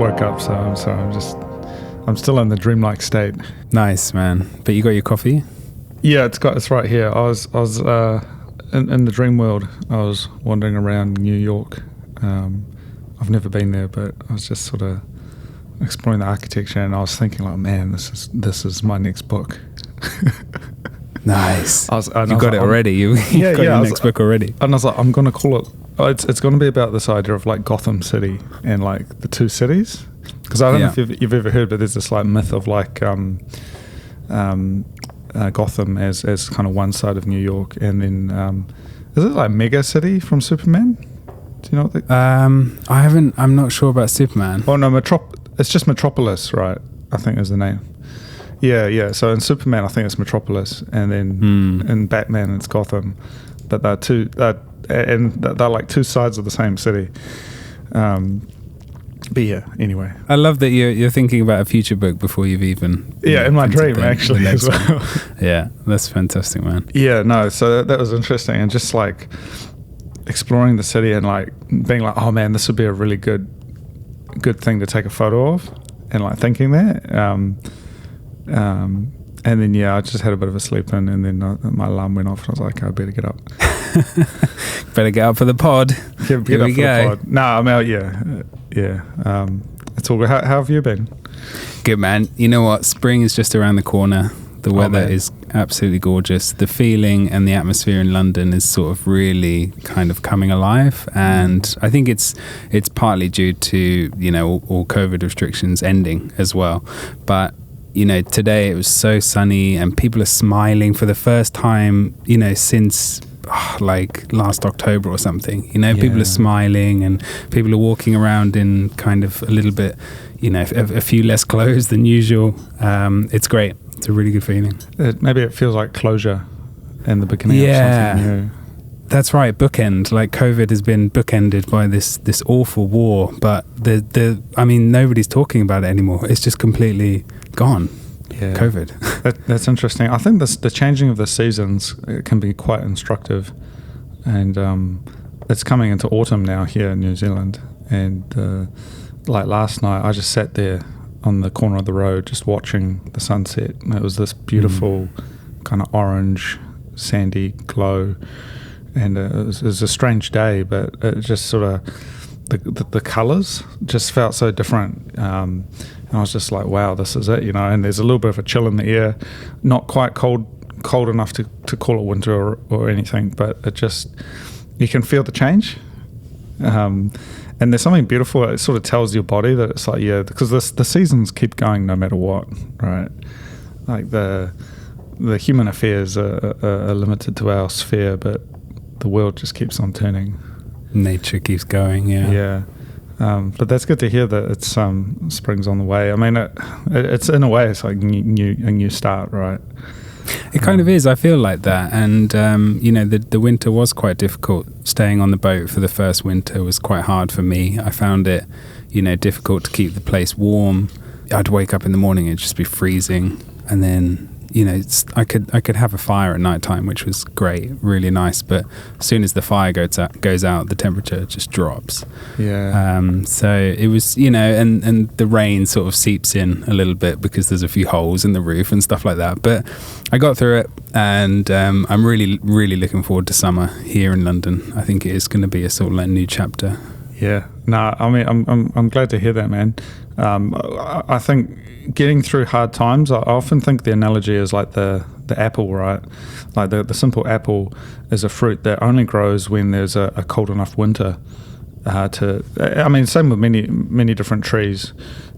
woke up, so I'm still in the dreamlike state. Nice, man. But you got your coffee? Yeah, it's right here. I was in the dream world. I was wandering around New York. I've never been there, but I was just sort of exploring the architecture, and I was thinking, like, man, this is my next book. Nice. You got it already. You've got your next book already. And I was like, I'm going to call it. It's going to be about this idea of like Gotham City and like the two cities. Because I don't know if you've ever heard, but there's this like myth of like Gotham as kind of one side of New York, and then is it like Mega City from Superman? Do you know what? I haven't. I'm not sure about Superman. Oh no, it's just Metropolis, right? I think is the name. Yeah. So in Superman, I think it's Metropolis, and then in Batman, it's Gotham. But they're like two sides of the same city. But yeah, anyway. I love that you're thinking about a future book before you've even... Yeah, in my dream, actually, as well. Yeah, that's fantastic, man. Yeah, no, so that was interesting. And just like exploring the city and like being like, oh man, this would be a really good thing to take a photo of, and like thinking that. And then, I just had a bit of a sleep in, and then my alarm went off, and I was like, I better get up. Better get up for the pod. Get up for the pod. No, I'm out, yeah. It's all good. How have you been? Good, man. You know what? Spring is just around the corner. The weather is absolutely gorgeous. The feeling and the atmosphere in London is sort of really kind of coming alive, and I think it's partly due to all COVID restrictions ending as well. But today it was so sunny, and people are smiling for the first time since like last October or something. People are smiling, and people are walking around in kind of a little bit a few less clothes than usual. It's great. It's a really good feeling. Maybe it feels like closure in the beginning of something new. That's right. Bookend. Like COVID has been bookended by this awful war, but nobody's talking about it anymore. It's just completely gone. Yeah. COVID. That's interesting. I think the changing of the seasons can be quite instructive, and it's coming into autumn now here in New Zealand. And like last night, I just sat there on the corner of the road just watching the sunset. And it was this beautiful kind of orange, sandy glow, and it was a strange day, but it just sort of the colours just felt so different. And I was just like, wow, this is it, and there's a little bit of a chill in the air, not quite cold enough to call it winter or anything, but it just, you can feel the change. And there's something beautiful. It sort of tells your body that it's like, because the seasons keep going no matter what, right? Like the human affairs are limited to our sphere, but the world just keeps on turning. Nature keeps going, yeah. But that's good to hear that it's spring's on the way. I mean, it's in a way it's like a new start, right? It kind of is. I feel like that, and the winter was quite difficult. Staying on the boat for the first winter was quite hard for me. I found it, difficult to keep the place warm. I'd wake up in the morning and it'd just be freezing, and then I could have a fire at night time, which was great, really nice. But as soon as the fire goes out, the temperature just drops. Yeah. So it was, and the rain sort of seeps in a little bit because there's a few holes in the roof and stuff like that. But I got through it, and I'm really, really looking forward to summer here in London. I think it is going to be a sort of like new chapter. Yeah. No, I mean, I'm glad to hear that, man. I think getting through hard times, I often think the analogy is like the apple, right? Like the simple apple is a fruit that only grows when there's a cold enough winter. Same with many different trees.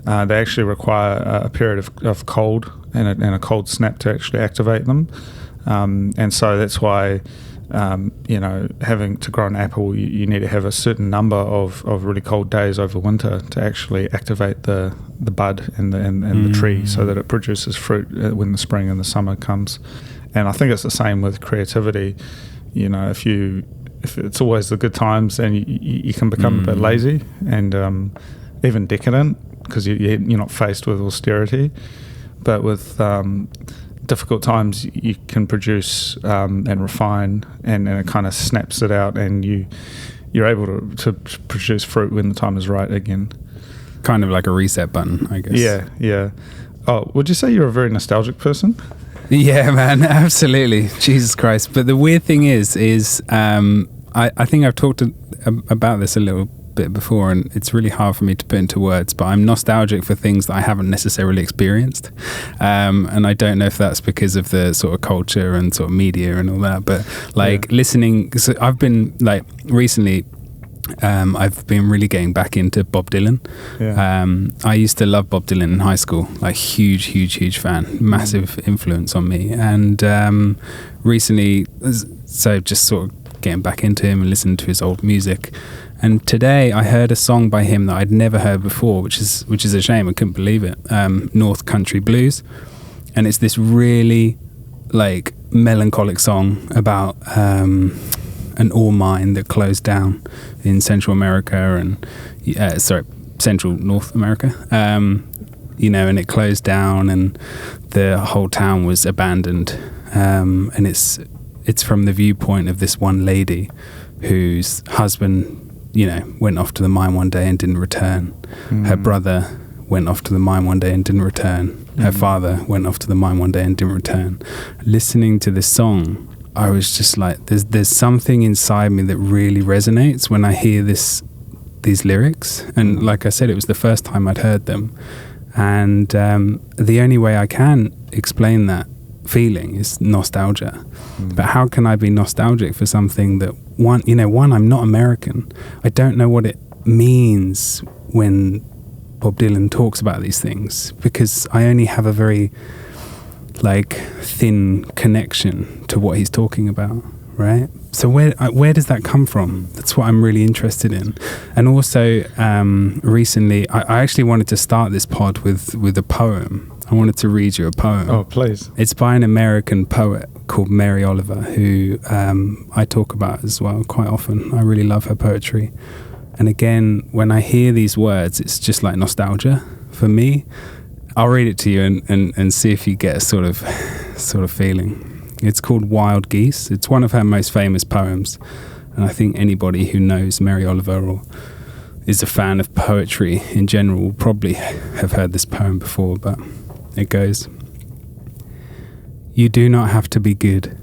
They actually require a period of cold and a cold snap to actually activate them. And so that's why having to grow an apple, you need to have a certain number of really cold days over winter to actually activate the bud and the tree, so that it produces fruit when the spring and the summer comes. And I think it's the same with creativity. If it's always the good times, then you can become a bit lazy and even decadent, because you're not faced with austerity. But with difficult times, you can produce and refine, and it kind of snaps it out, and you're able to produce fruit when the time is right again. kind of like a reset button, I guess. Yeah. Oh, would you say you're a very nostalgic person? Yeah, man, absolutely. Jesus Christ. But the weird thing is I think I've talked about this a little bit before, and it's really hard for me to put into words, but I'm nostalgic for things that I haven't necessarily experienced. And I don't know if that's because of the sort of culture and sort of media and all that, but like listening, so I've been like recently, I've been really getting back into Bob Dylan. I used to love Bob Dylan in high school, like huge fan, massive influence on me. And recently, so just sort of getting back into him and listening to his old music. And today I heard a song by him that I'd never heard before, which is a shame. I couldn't believe it. North Country Blues, and it's this really like melancholic song about an ore mine that closed down in Central America and Central North America. And it closed down, and the whole town was abandoned. And it's from the viewpoint of this one lady whose husband, went off to the mine one day and didn't return. Her brother went off to the mine one day and didn't return. Her father went off to the mine one day and didn't return. Listening to this song, I was just like, there's something inside me that really resonates when I hear these lyrics. And like I said, it was the first time I'd heard them. And the only way I can explain that feeling is nostalgia. But how can I be nostalgic for something that one, I'm not American. I don't know what it means when Bob Dylan talks about these things, because I only have a very thin connection to what he's talking about, right? So where does that come from? That's what I'm really interested in. And also recently I actually wanted to start this pod with a poem. I wanted to read you a poem. Oh, please. It's by an American poet called Mary Oliver, who I talk about as well quite often. I really love her poetry. And again, when I hear these words, it's just like nostalgia for me. I'll read it to you and see if you get a sort of feeling. It's called Wild Geese. It's one of her most famous poems. And I think anybody who knows Mary Oliver or is a fan of poetry in general will probably have heard this poem before, but it goes: You do not have to be good.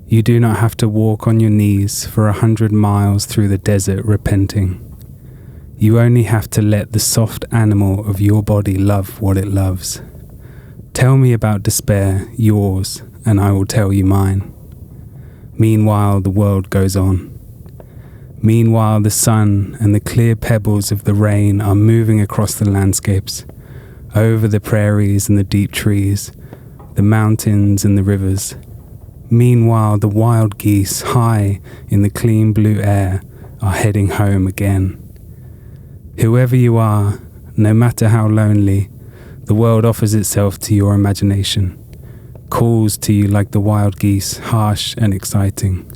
You do not have to walk on your knees for 100 miles through the desert repenting. You only have to let the soft animal of your body love what it loves. Tell me about despair, yours, and I will tell you mine. Meanwhile, the world goes on. Meanwhile, the sun and the clear pebbles of the rain are moving across the landscapes, over the prairies and the deep trees, the mountains and the rivers. Meanwhile, the wild geese, high in the clean blue air, are heading home again. Whoever you are, no matter how lonely, the world offers itself to your imagination, calls to you like the wild geese, harsh and exciting,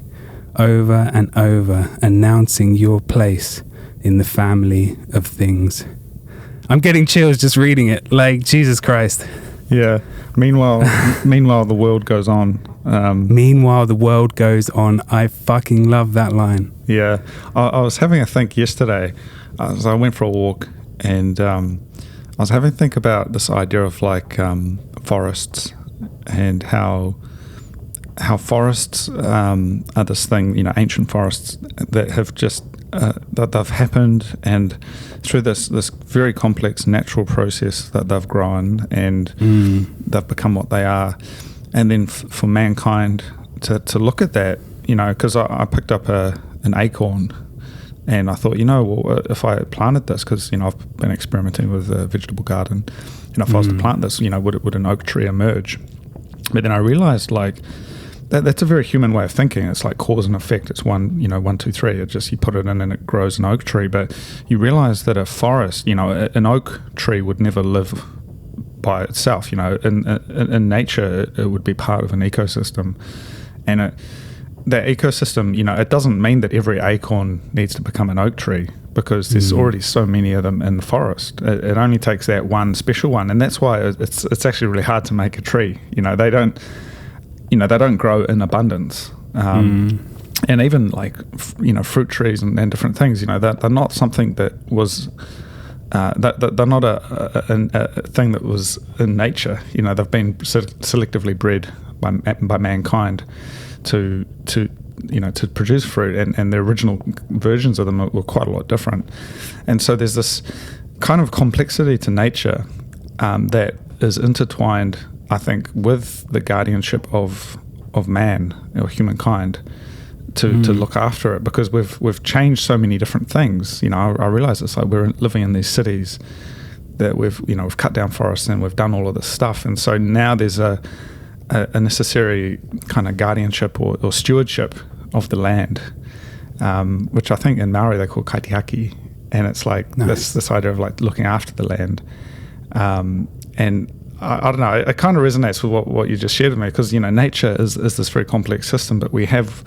over and over, announcing your place in the family of things. I'm getting chills just reading it, like, Jesus Christ. Yeah. Meanwhile, the world goes on. Meanwhile, the world goes on. I fucking love that line. Yeah. I was having a think yesterday. I went for a walk, and I was having a think about this idea of forests, and how forests are this thing, ancient forests that have just that they've happened, and through this very complex natural process that they've grown, and they've become what they are. And then for mankind to look at that, because I picked up an acorn, and I thought, if I planted this, because I've been experimenting with a vegetable garden, and if I was to plant this, would an oak tree emerge? But then I realized that's a very human way of thinking. It's like cause and effect. It's 1, 2, 3. It just, you put it in and it grows an oak tree. But you realize that a forest, an oak tree would never live by itself. In nature, it would be part of an ecosystem, and that ecosystem, it doesn't mean that every acorn needs to become an oak tree, because there's already so many of them in the forest. It only takes that one special one, and that's why it's actually really hard to make a tree. They don't grow in abundance. And even fruit trees and different things, they're not something that was they're not a thing that was in nature. You know, they've been selectively bred by mankind to produce fruit, and the original versions of them were quite a lot different. And so there's this kind of complexity to nature that is intertwined, I think, with the guardianship of man or humankind to look after it, because we've changed so many different things. You know, I realize it's like we're living in these cities that we've cut down forests and we've done all of this stuff, and so now there's a necessary kind of guardianship or stewardship of the land, which I think in Māori they call Kaitiaki, and it's like this idea of like looking after the land, and I don't know, it kind of resonates with what you just shared with me, because nature is this very complex system, but we have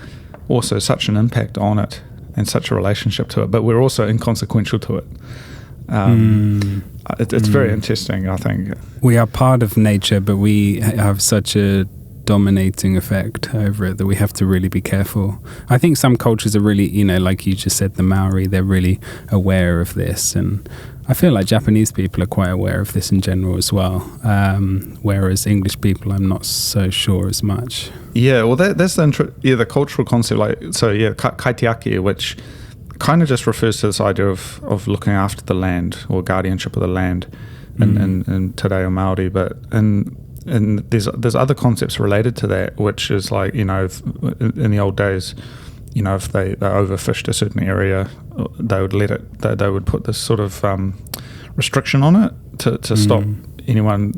also such an impact on it and such a relationship to it, but we're also inconsequential to it. It's very interesting, I think. We are part of nature, but we have such a dominating effect over it that we have to really be careful. I think some cultures are really, like you just said, the Maori, they're really aware of this, and I feel like Japanese people are quite aware of this in general as well, whereas English people, I'm not so sure as much. Yeah, well, that's the cultural concept. Kaitiaki, which kind of just refers to this idea of looking after the land or guardianship of the land in Te Reo Māori, but and there's other concepts related to that, which is like, in the old days, if they overfished a certain area, they would they would put this sort of restriction on it to stop anyone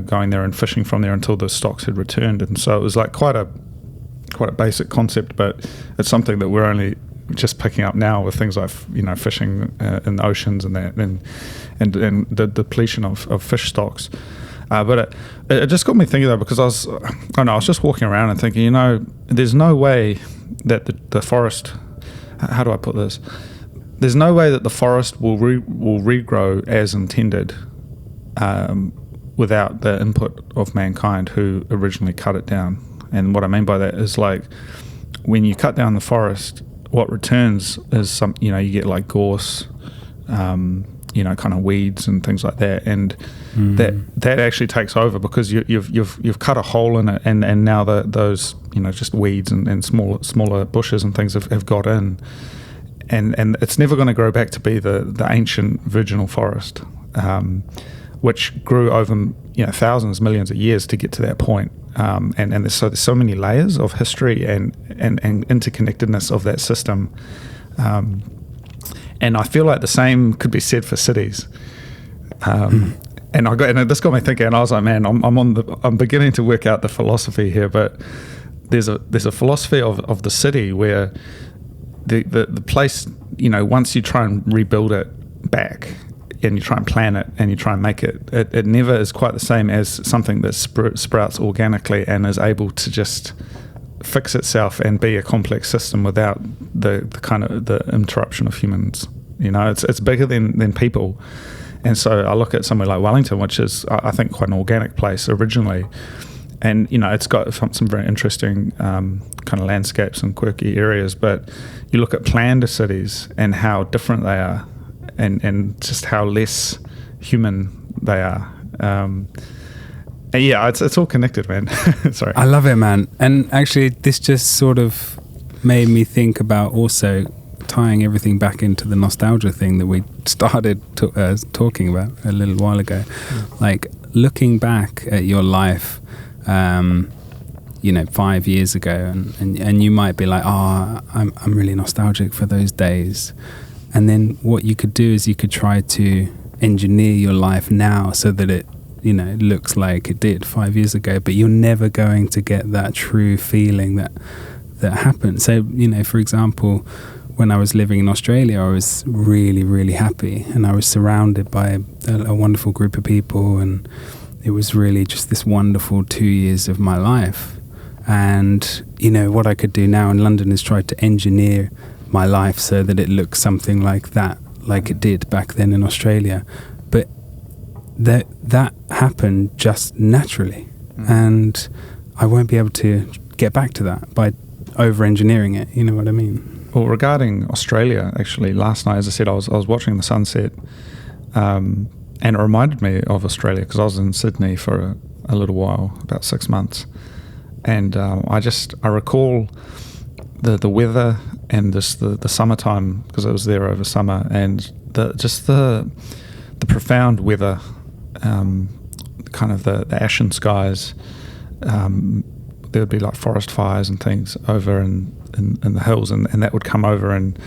going there and fishing from there until the stocks had returned. And so it was like quite a basic concept, but it's something that we're only just picking up now with things like fishing in the oceans and that, and the depletion of fish stocks. But it just got me thinking though, because I was just walking around and thinking, there's no way that the forest, how do I put this? There's no way that the forest will regrow as intended without the input of mankind who originally cut it down. And what I mean by that is, like, when you cut down the forest, what returns is you get like gorse, kind of weeds and things like that, and that actually takes over because you've cut a hole in it, and now those just weeds and smaller bushes and things have got in, and it's never going to grow back to be the ancient virginal forest, which grew over thousands, millions of years to get to that point. And there's so many layers of history and interconnectedness of that system, and I feel like the same could be said for cities. And this got me thinking, and I was like, man, I'm beginning to work out the philosophy here. But there's a philosophy of the city where the place, once you try and rebuild it back, and you try and plan it and you try and make it never is quite the same as something that sprouts organically and is able to just fix itself and be a complex system without the kind of the interruption of humans. It's bigger than people. And so I look at somewhere like Wellington, which is, I think, quite an organic place originally, and it's got some very interesting kind of landscapes and quirky areas, but you look at planned cities and how different they are, and just how less human they are. Yeah, it's all connected, man. Sorry. I love it, man. And actually, this just sort of made me think about also tying everything back into the nostalgia thing that we started talking about a little while ago. Like, looking back at your life, 5 years ago, and you might be like, I'm really nostalgic for those days. And then what you could do is you could try to engineer your life now so that it looks like it did 5 years ago, but you're never going to get that true feeling that happened. So, for example, when I was living in Australia, I was really, really happy, and I was surrounded by a wonderful group of people, and it was really just this wonderful 2 years of my life. And, what I could do now in London is try to engineer my life so that it looks something like that, like it did back then in Australia. But that happened just naturally, and I won't be able to get back to that by over-engineering it. You know what I mean? Well, regarding Australia, actually, last night, as I said, I was watching the sunset and it reminded me of Australia because I was in Sydney for a little while, about 6 months, and I recall the weather and the summertime, because I was there over summer, and the profound weather, kind of the ashen skies. There would be like forest fires and things over in the hills, and that would come over and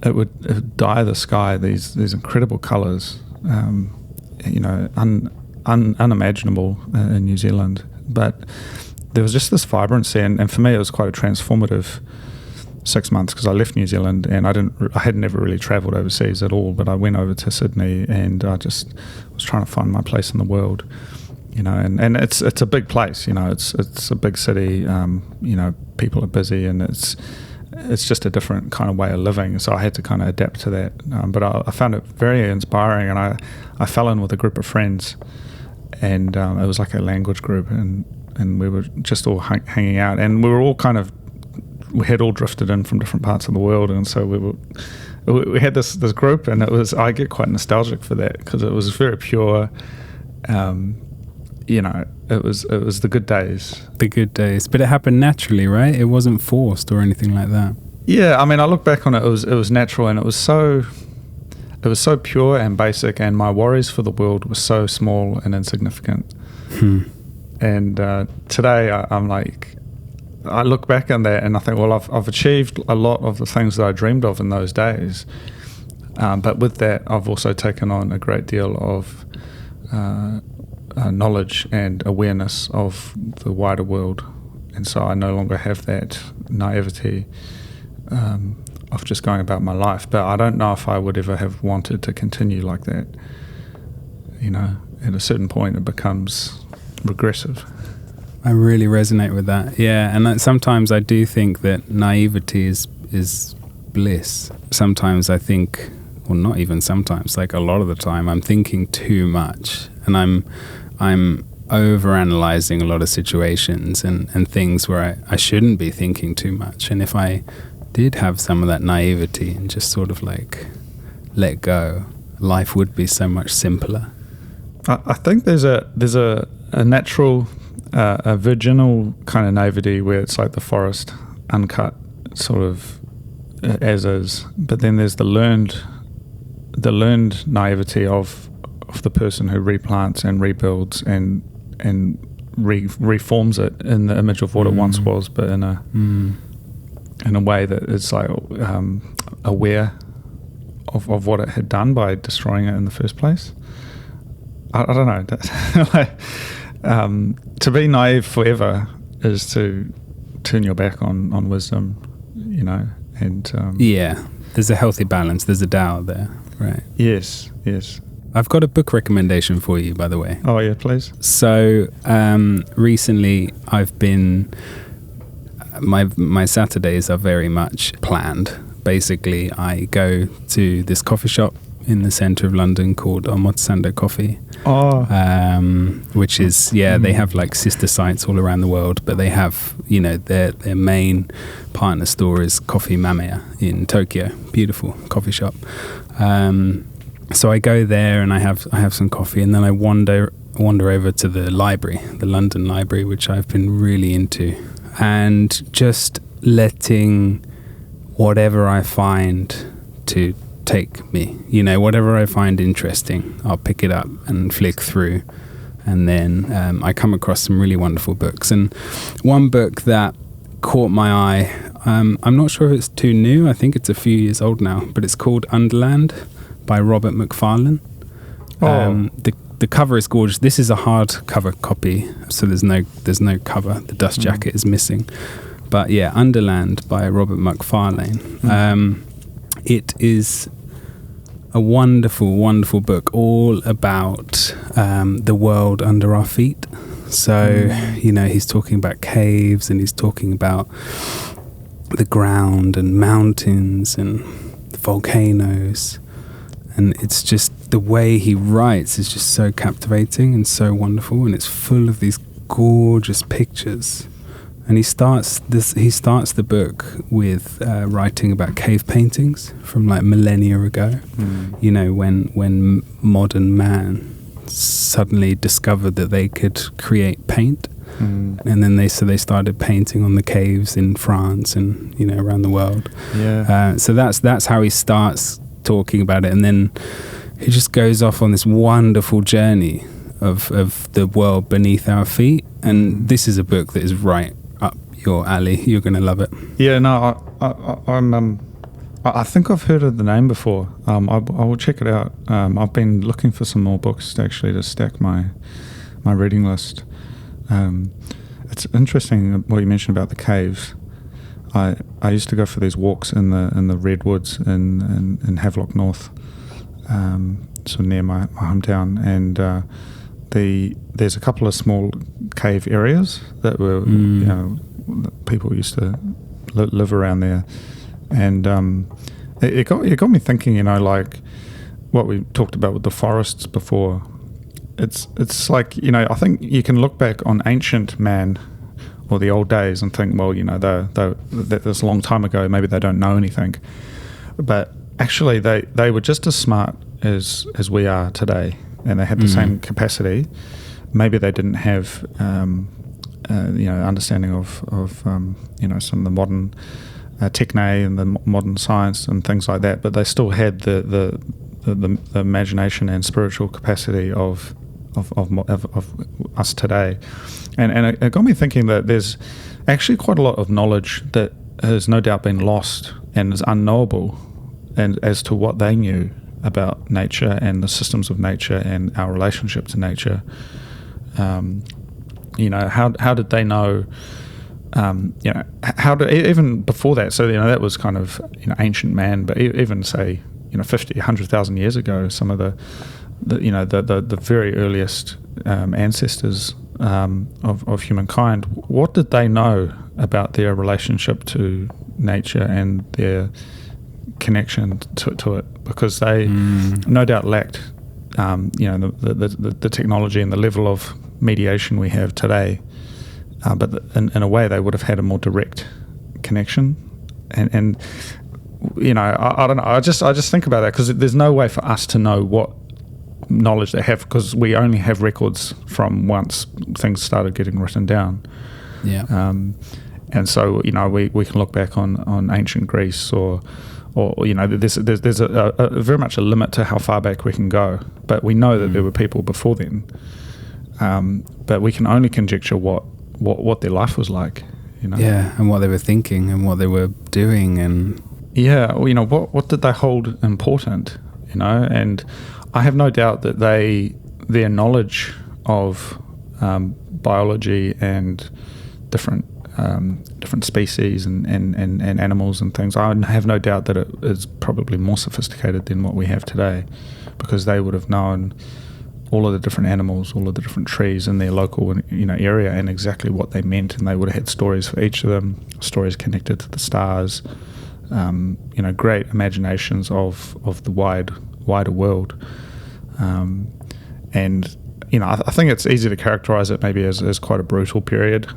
it would dye the sky these incredible colours, unimaginable in New Zealand. But there was just this vibrancy, and for me it was quite a transformative 6 months, because I left New Zealand and I had never really travelled overseas at all, but I went over to Sydney and I just was trying to find my place in the world. And it's a big place, it's a big city, people are busy, and it's just a different kind of way of living. So I had to kind of adapt to that. But I found it very inspiring, and I fell in with a group of friends, and it was like a language group, and we were just all hanging out, and we had all drifted in from different parts of the world, and so we had this group, and I get quite nostalgic for that, because it was very pure. It was the good days. The good days. But it happened naturally, right? It wasn't forced or anything like that. Yeah, I mean, I look back on it, it was natural, and it was so pure and basic, and my worries for the world were so small and insignificant. And today I'm like, I look back on that and I think, well, I've achieved a lot of the things that I dreamed of in those days. But with that, I've also taken on a great deal of knowledge and awareness of the wider world, and so I no longer have that naivety of just going about my life. But I don't know if I would ever have wanted to continue like that. At a certain point it becomes regressive. I really resonate with that. Yeah, and sometimes I do think that naivety is bliss. Sometimes I think, well, not even sometimes, like a lot of the time, I'm thinking too much, and I'm overanalyzing a lot of situations and things where I shouldn't be thinking too much. And if I did have some of that naivety and just sort of like let go, life would be so much simpler. I think there's a natural, a virginal kind of naivety where it's like the forest, uncut, sort of as is. But then there's the learned naivety of the person who replants and rebuilds and reforms it in the image of what it once was, but in a way that is like aware of what it had done by destroying it in the first place. I don't know. To be naive forever is to turn your back on wisdom, and yeah, there's a healthy balance. There's a Tao there, right? Yes. I've got a book recommendation for you, by the way. Oh yeah, please. So recently, I've been my Saturdays are very much planned. Basically, I go to this coffee shop in the centre of London called Ojiichan Coffee. Which is, they have like sister sites all around the world, but they have, their main partner store is Coffee Mamiya in Tokyo. Beautiful coffee shop. So I go there and I have some coffee, and then I wander over to the library, the London Library, which I've been really into, and just letting whatever I find to take me, whatever I find interesting, I'll pick it up and flick through, and then I come across some really wonderful books. And one book that caught my eye, I'm not sure if it's too new, I think it's a few years old now, but it's called Underland by Robert Macfarlane. The cover is gorgeous. This is a hardcover copy, so there's no cover. The dust jacket is missing. But yeah, Underland by Robert Macfarlane. It is a wonderful, wonderful book, all about the world under our feet. So, he's talking about caves, and he's talking about the ground and mountains and the volcanoes. And it's just, the way he writes is just so captivating and so wonderful, and it's full of these gorgeous pictures And he starts the book with writing about cave paintings from like millennia ago. You know, when modern man suddenly discovered that they could create paint, and then they started painting on the caves in France and, you know, around the world. So that's how he starts talking about it, and then he just goes off on this wonderful journey of the world beneath our feet. And this is a book that is right up your alley. You're going to love it. Yeah, no, I think I've heard of the name before. I will check it out. I've been looking for some more books to stack my reading list. It's interesting what you mentioned about the caves. I used to go for these walks in the redwoods in Havelock North, so near my hometown, and there's a couple of small cave areas that were you know, people used to live around there, and it got me thinking, you know, like what we talked about with the forests before. It's like, you know, I think you can look back on ancient man or the old days and think, well, you know, that's a long time ago, maybe they don't know anything, but actually they were just as smart as we are today, and they had the same capacity. Maybe they didn't have you know, understanding of you know, some of the modern techne and the modern science and things like that, but they still had the imagination and spiritual capacity of us today, and it got me thinking that there's actually quite a lot of knowledge that has no doubt been lost and is unknowable, and as to what they knew about nature and the systems of nature and our relationship to nature. You know, how did they know? You know, how did, even before that? So, you know, that was kind of, you know, ancient man, but even say, you know, 50, 100,000 years ago, some of the you know, the very earliest ancestors of humankind, what did they know about their relationship to nature and their connection to it? Because they no doubt lacked, you know, the technology and the level of mediation we have today, but in a way they would have had a more direct connection, and you know, I don't know, I just think about that, because there's no way for us to know what knowledge they have, because we only have records from once things started getting written down. And so, you know, we can look back on ancient Greece, or you know, there's a very much a limit to how far back we can go, but we know that there were people before then, but we can only conjecture what their life was like, you know. And what they were thinking and what they were doing, and well, you know, what did they hold important, you know. And I have no doubt that their knowledge of biology and different species and animals and things, I have no doubt that it is probably more sophisticated than what we have today, because they would have known all of the different animals, all of the different trees in their local, you know, area, and exactly what they meant, and they would have had stories for each of them, stories connected to the stars, you know, great imaginations of the wider world, and you know, I think it's easy to characterize it maybe as quite a brutal period,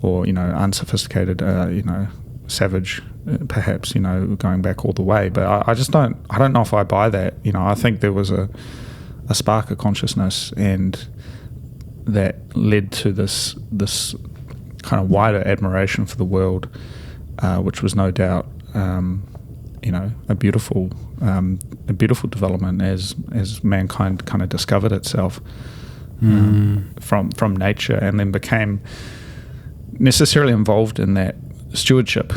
or, you know, unsophisticated, you know, savage, perhaps, you know, going back all the way. But I just don't know if I buy that. You know, I think there was a spark of consciousness, and that led to this kind of wider admiration for the world, which was no doubt, you know, a beautiful development as mankind kind of discovered itself from nature, and then became necessarily involved in that stewardship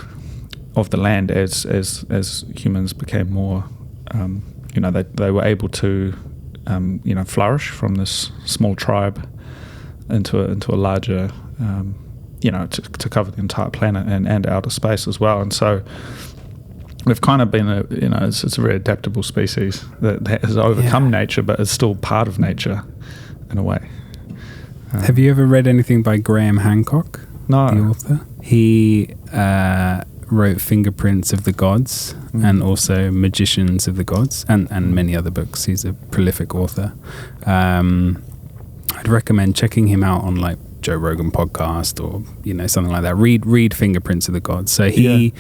of the land as humans became more, you know, they were able to, you know, flourish from this small tribe into a larger, you know, to cover the entire planet and outer space as well. And so we've kind of been you know, it's a very adaptable species that has overcome nature, but is still part of nature in a way. Have you ever read anything by Graham Hancock? No. The author. He wrote Fingerprints of the Gods and also Magicians of the Gods, and many other books. He's a prolific author. I'd recommend checking him out on like Joe Rogan podcast or, something like that. Read Fingerprints of the Gods. So he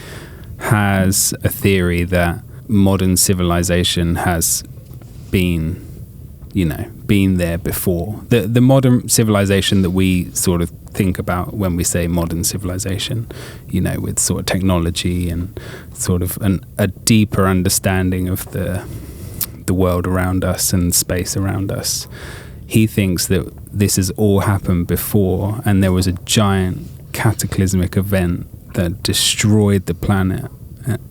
has a theory that modern civilization has been there before. The modern civilization that we sort of think about when we say modern civilization, with sort of technology and sort of a deeper understanding of the world around us and space around us. He thinks that this has all happened before, and there was a giant cataclysmic event that destroyed the planet,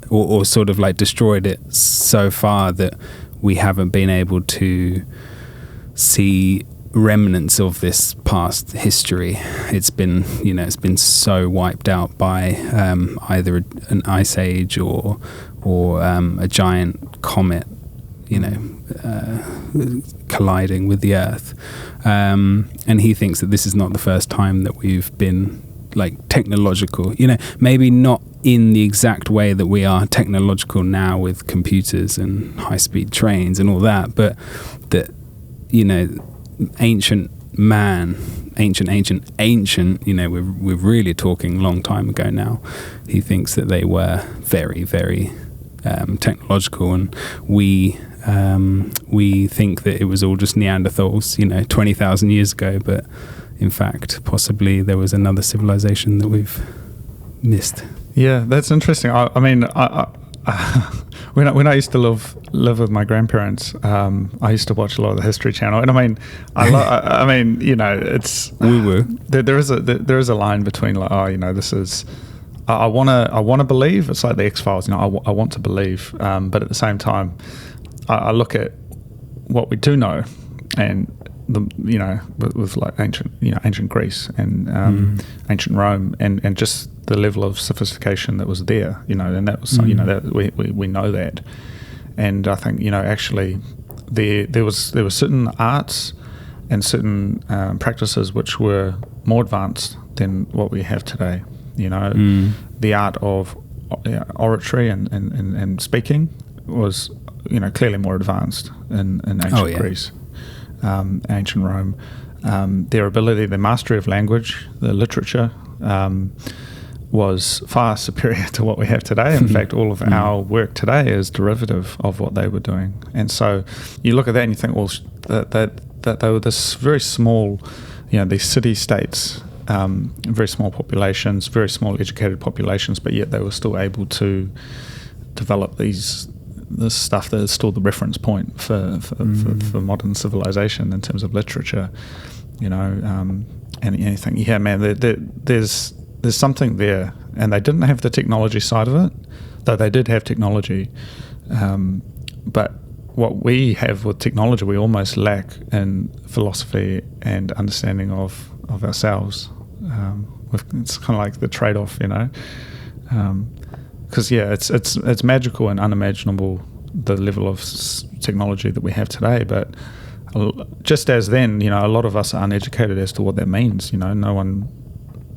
or sort of like destroyed it so far that we haven't been able to see remnants of this past history. It's been so wiped out by either an ice age or a giant comet, colliding with the Earth. And he thinks that this is not the first time that we've been like technological, maybe not in the exact way that we are technological now with computers and high-speed trains and all that, but that, ancient, we're really talking long time ago now. He thinks that they were very, very technological, and we think that it was all just Neanderthals, 20,000 years ago, but in fact, possibly there was another civilization that we've missed. Yeah, that's interesting. I mean, when I used to live with my grandparents, I used to watch a lot of the History Channel, and I mean, it's woo-woo. There is a line between like, this is. I want to believe. It's like the X-Files. I want to believe, but at the same time, I look at what we do know, and with like ancient Greece and ancient Rome, and just the level of sophistication that was there, and that was that we know that, and I think actually there was certain arts and certain practices which were more advanced than what we have today. The art of oratory and speaking was clearly more advanced in ancient Greece, ancient Rome. Their ability, their mastery of language, the literature, was far superior to what we have today. In fact, all of our work today is derivative of what they were doing. And so you look at that and you think, well, that they were this very small, these city-states, very small populations, very small educated populations, but yet they were still able to develop this stuff that is still the reference point for modern civilization in terms of literature, and anything. Yeah, man, there's something there, and they didn't have the technology side of it, though they did have technology. But what we have with technology, we almost lack in philosophy and understanding of ourselves. It's kind of like the trade-off, because it's magical and unimaginable, the level of technology that we have today. But just as then, a lot of us are uneducated as to what that means. No one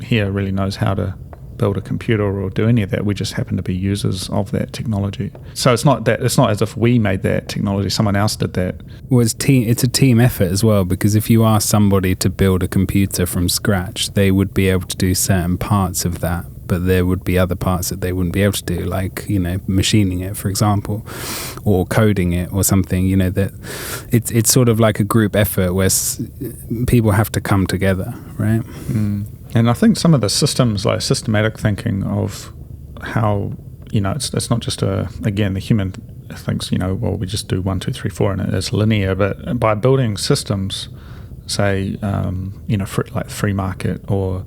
here really knows how to build a computer or do any of that. We just happen to be users of that technology. So it's not as if we made that technology, someone else did that. Well, it's a team effort as well, because if you ask somebody to build a computer from scratch, they would be able to do certain parts of that, but there would be other parts that they wouldn't be able to do, like machining it, for example, or coding it or something. That it's sort of like a group effort where people have to come together, right? And I think some of the systems, like systematic thinking of how, it's not just again, the human thinks, well, we just do 1, 2, 3, 4, and it's linear. But by building systems, say, like free market or,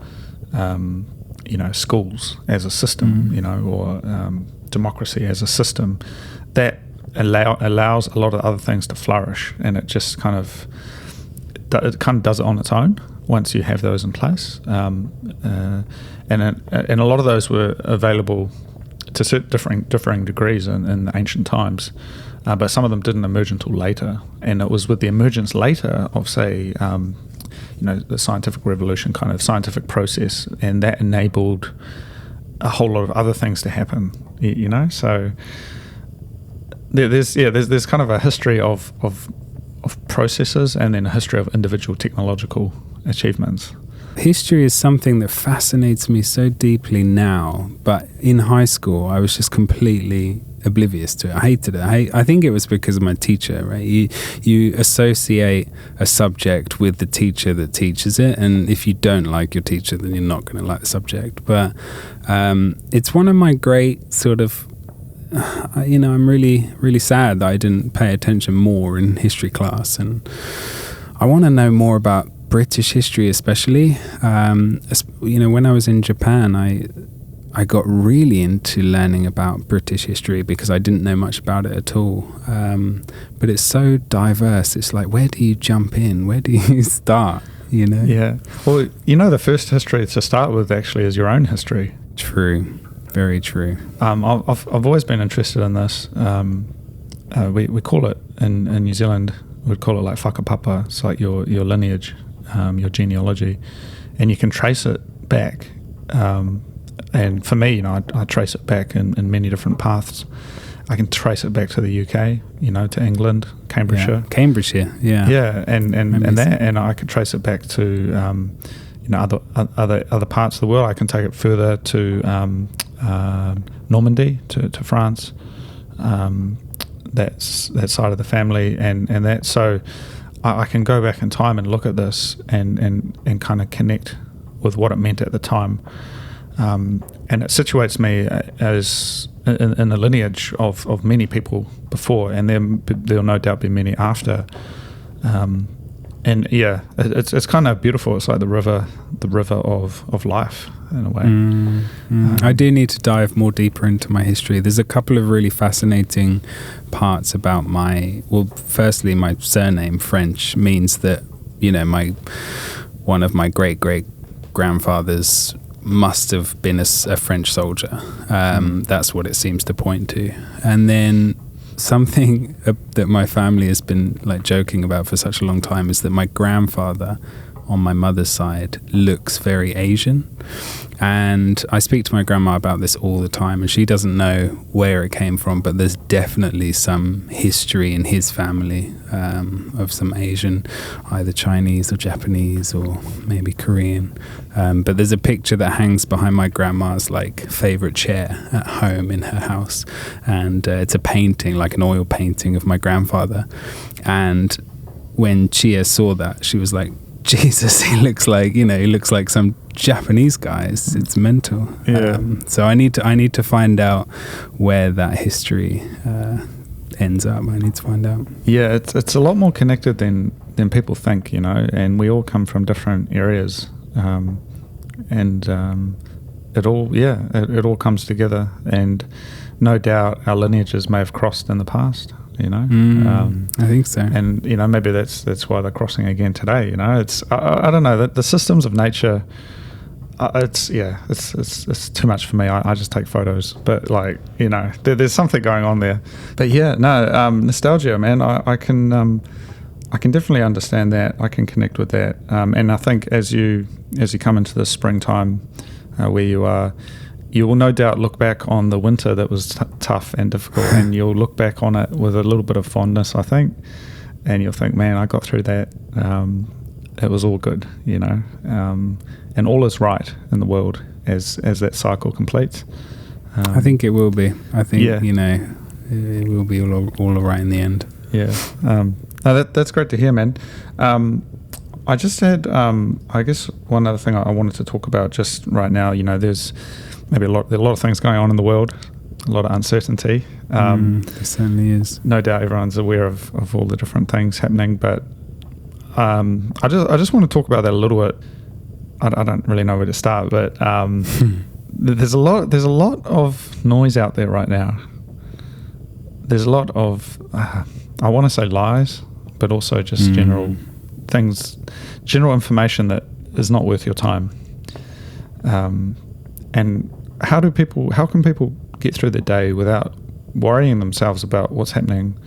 schools as a system, or democracy as a system, that allows a lot of other things to flourish, and it just kind of does it on its own once you have those in place, and a lot of those were available to differing degrees in ancient times, but some of them didn't emerge until later. And it was with the emergence later of, say, the scientific revolution, kind of scientific process, and that enabled a whole lot of other things to happen. So there's kind of a history of processes, and then a history of individual technological achievements. history is something that fascinates me so deeply now, but in high school I was just completely oblivious to it. I hated it. I think it was because of my teacher, right? You associate a subject with the teacher that teaches it, and if you don't like your teacher, then you're not going to like the subject. But it's one of my great sort of, I'm really, really sad that I didn't pay attention more in history class, and I want to know more about British history, especially. When I was in Japan, I got really into learning about British history because I didn't know much about it at all. But it's so diverse. It's like, where do you jump in? Where do you start? Yeah. Well, the first history to start with actually is your own history. True. Very true. I've always been interested in this. We call it in New Zealand. We'd call it like whakapapa. It's like your lineage, your genealogy, and you can trace it back. And for me, I trace it back in many different paths. I can trace it back to the UK, to England, Cambridgeshire. Yeah. Cambridgeshire, yeah. Yeah, and I could trace it back to other parts of the world. I can take it further to Normandy, to France. That's that side of the family, and that. So I can go back in time and look at this and kind of connect with what it meant at the time. And it situates me as in the lineage of many people before, and there'll no doubt be many after. And yeah, it's kind of beautiful. It's like the river of life in a way. I do need to dive more deeper into my history. There's a couple of really fascinating parts about firstly, my surname French means that one of my great grandfathers must have been a French soldier. That's what it seems to point to. And then something that my family has been like joking about for such a long time is that my grandfather on my mother's side looks very Asian. And I speak to my grandma about this all the time, and she doesn't know where it came from, but there's definitely some history in his family of some Asian, either Chinese or Japanese or maybe Korean. But there's a picture that hangs behind my grandma's like favorite chair at home in her house, and it's a painting, like an oil painting of my grandfather. And when Chia saw that, she was like, Jesus, he looks like some Japanese guy. It's mental. Yeah. So I need to find out where that history ends up. I need to find out. Yeah, it's a lot more connected than people think, and we all come from different areas, and it all comes together. And no doubt our lineages may have crossed in the past. I think so. And maybe that's why they're crossing again today. It's I don't know, the systems of nature. It's too much for me. I just take photos, but there's something going on there. But nostalgia, man. I can definitely understand that. I can connect with that. And I think as you come into the springtime, where you are. You will no doubt look back on the winter that was tough and difficult, and you'll look back on it with a little bit of fondness, I think, and you'll think, man, I got through that. It was all good, and all is right in the world as that cycle completes. I think it will be. I think, it will be all right in the end. Yeah. That's great to hear, man. I just had, I guess, one other thing I wanted to talk about just right now. There's maybe a lot of things going on in the world, a lot of uncertainty. There certainly is. No doubt everyone's aware of all the different things happening, but I just want to talk about that a little bit. I don't really know where to start, but there's a lot of noise out there right now. There's a lot of I want to say lies, but also just general things, general information that is not worth your time. And how can people get through their day without worrying themselves about what's happening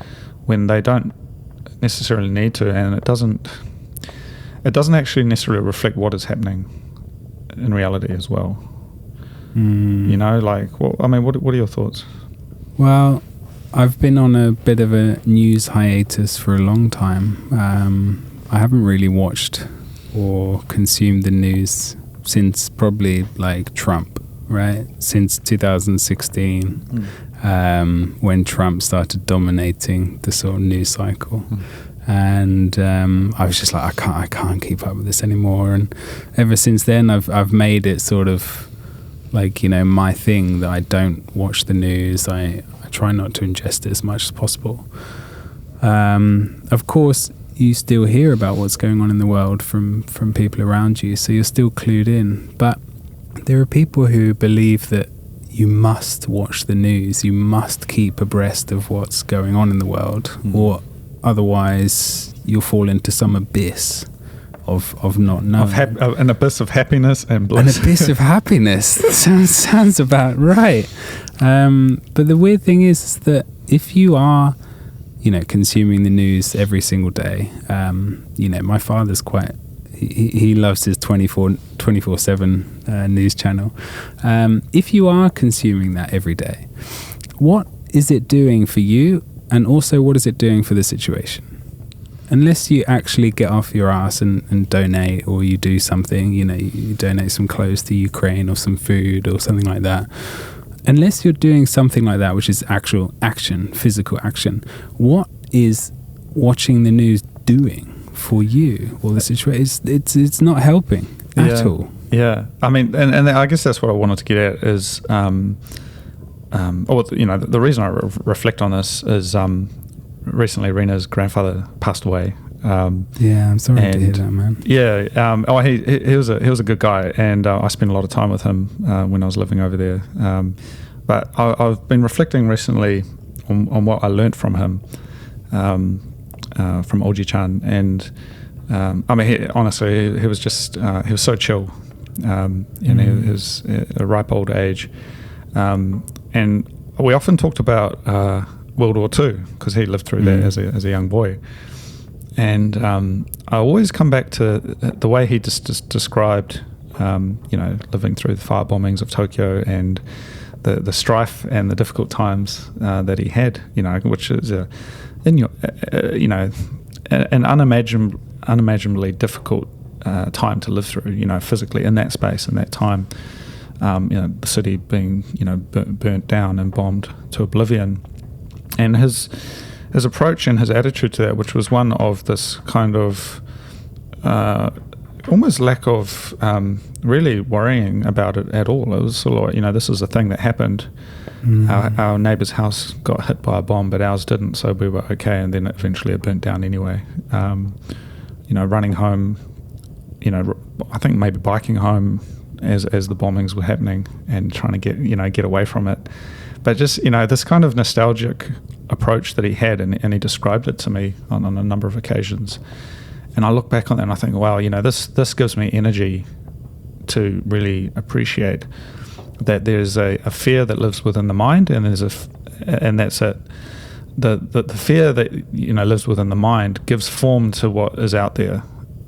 when they don't necessarily need to, and it doesn't actually necessarily reflect what is happening in reality as well. What are your thoughts? Well, I've been on a bit of a news hiatus for a long time. I haven't really watched or consumed the news since probably like Trump, right? Since 2016, when Trump started dominating the sort of news cycle. And I was just like, I can't keep up with this anymore. And ever since then, I've made it sort of like, my thing that I don't watch the news. I try not to ingest it as much as possible. Of course, you still hear about what's going on in the world from people around you, so you're still clued in. But there are people who believe that you must watch the news, you must keep abreast of what's going on in the world, or otherwise you'll fall into some abyss of not knowing. An abyss of happiness and bliss. An abyss of happiness. sounds about right. But the weird thing is that if you are, consuming the news every single day, my father's quite, he loves his 24/7 news channel. If you are consuming that every day, what is it doing for you? And also, what is it doing for the situation? Unless you actually get off your ass and donate, or you do something, you donate some clothes to Ukraine or some food or something like that. Unless you're doing something like that, which is actual action, physical action, what is watching the news doing for you or the situation? It's not helping at all. Yeah, I mean, and I guess that's what I wanted to get at is, the reason I reflect on this is recently Rena's grandfather passed away. I'm sorry to hear that, man. Yeah, he was a good guy, and I spent a lot of time with him when I was living over there. But I've been reflecting recently on what I learnt from him, from Ojiichan, and he was just he was so chill, he was a ripe old age, and we often talked about World War II because he lived through that as a young boy. And I always come back to the way he just described, living through the fire bombings of Tokyo and the strife and the difficult times that he had, which is an unimaginably difficult time to live through, physically in that space, in that time. The city being, burnt down and bombed to oblivion. And his approach and his attitude to that, which was one of this kind of almost lack of really worrying about it at all. It was sort of, this is a thing that happened. Our neighbour's house got hit by a bomb, but ours didn't, so we were okay. And then eventually it burnt down anyway. Running home, I think maybe biking home as the bombings were happening and trying to get away from it. But just, this kind of nostalgic approach that he had, and he described it to me on a number of occasions. And I look back on that and I think, wow, this gives me energy to really appreciate that there's a fear that lives within the mind, and and that's it. The fear that lives within the mind gives form to what is out there.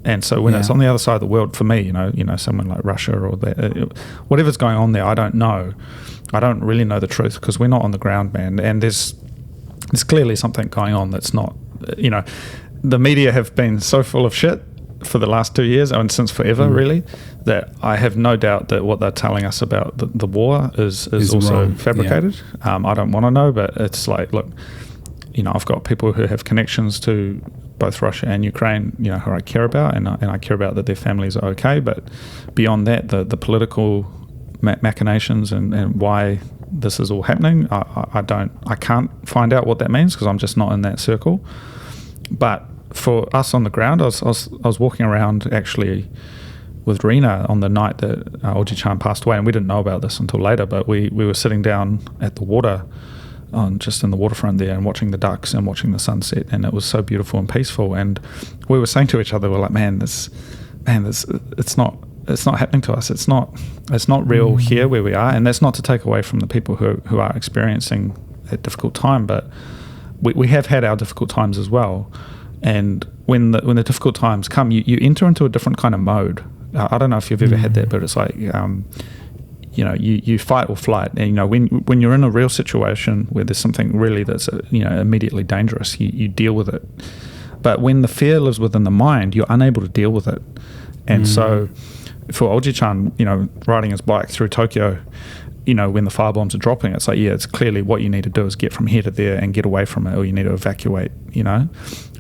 And so when it's on the other side of the world, for me, someone like Russia or whatever's going on there, I don't know. I don't really know the truth because we're not on the ground, man. And there's clearly something going on that's not, the media have been so full of shit for the last 2 years, and since forever, really, that I have no doubt that what they're telling us about the war is also wrong. Fabricated. Yeah. I don't want to know, but it's like, look, I've got people who have connections to both Russia and Ukraine, who I care about, and I care about that their families are okay. But beyond that, the political machinations and why this is all happening, I can't find out what that means because I'm just not in that circle. But for us on the ground, I was walking around actually with Rena on the night that Ojiichan passed away, and we didn't know about this until later. But we were sitting down at the water, just in the waterfront there, and watching the ducks and watching the sunset, and it was so beautiful and peaceful. And we were saying to each other, we're like, it's not happening to us. It's not real here where we are, and that's not to take away from the people who are experiencing a difficult time, but we have had our difficult times as well. And when the difficult times come, you enter into a different kind of mode. I don't know if you've ever had that, but it's like you fight or flight. And when you're in a real situation where there's something really that's immediately dangerous, you deal with it. But when the fear lives within the mind, you're unable to deal with it. And so for Ojiichan, riding his bike through Tokyo, when the firebombs are dropping, it's like, it's clearly what you need to do is get from here to there and get away from it, or you need to evacuate,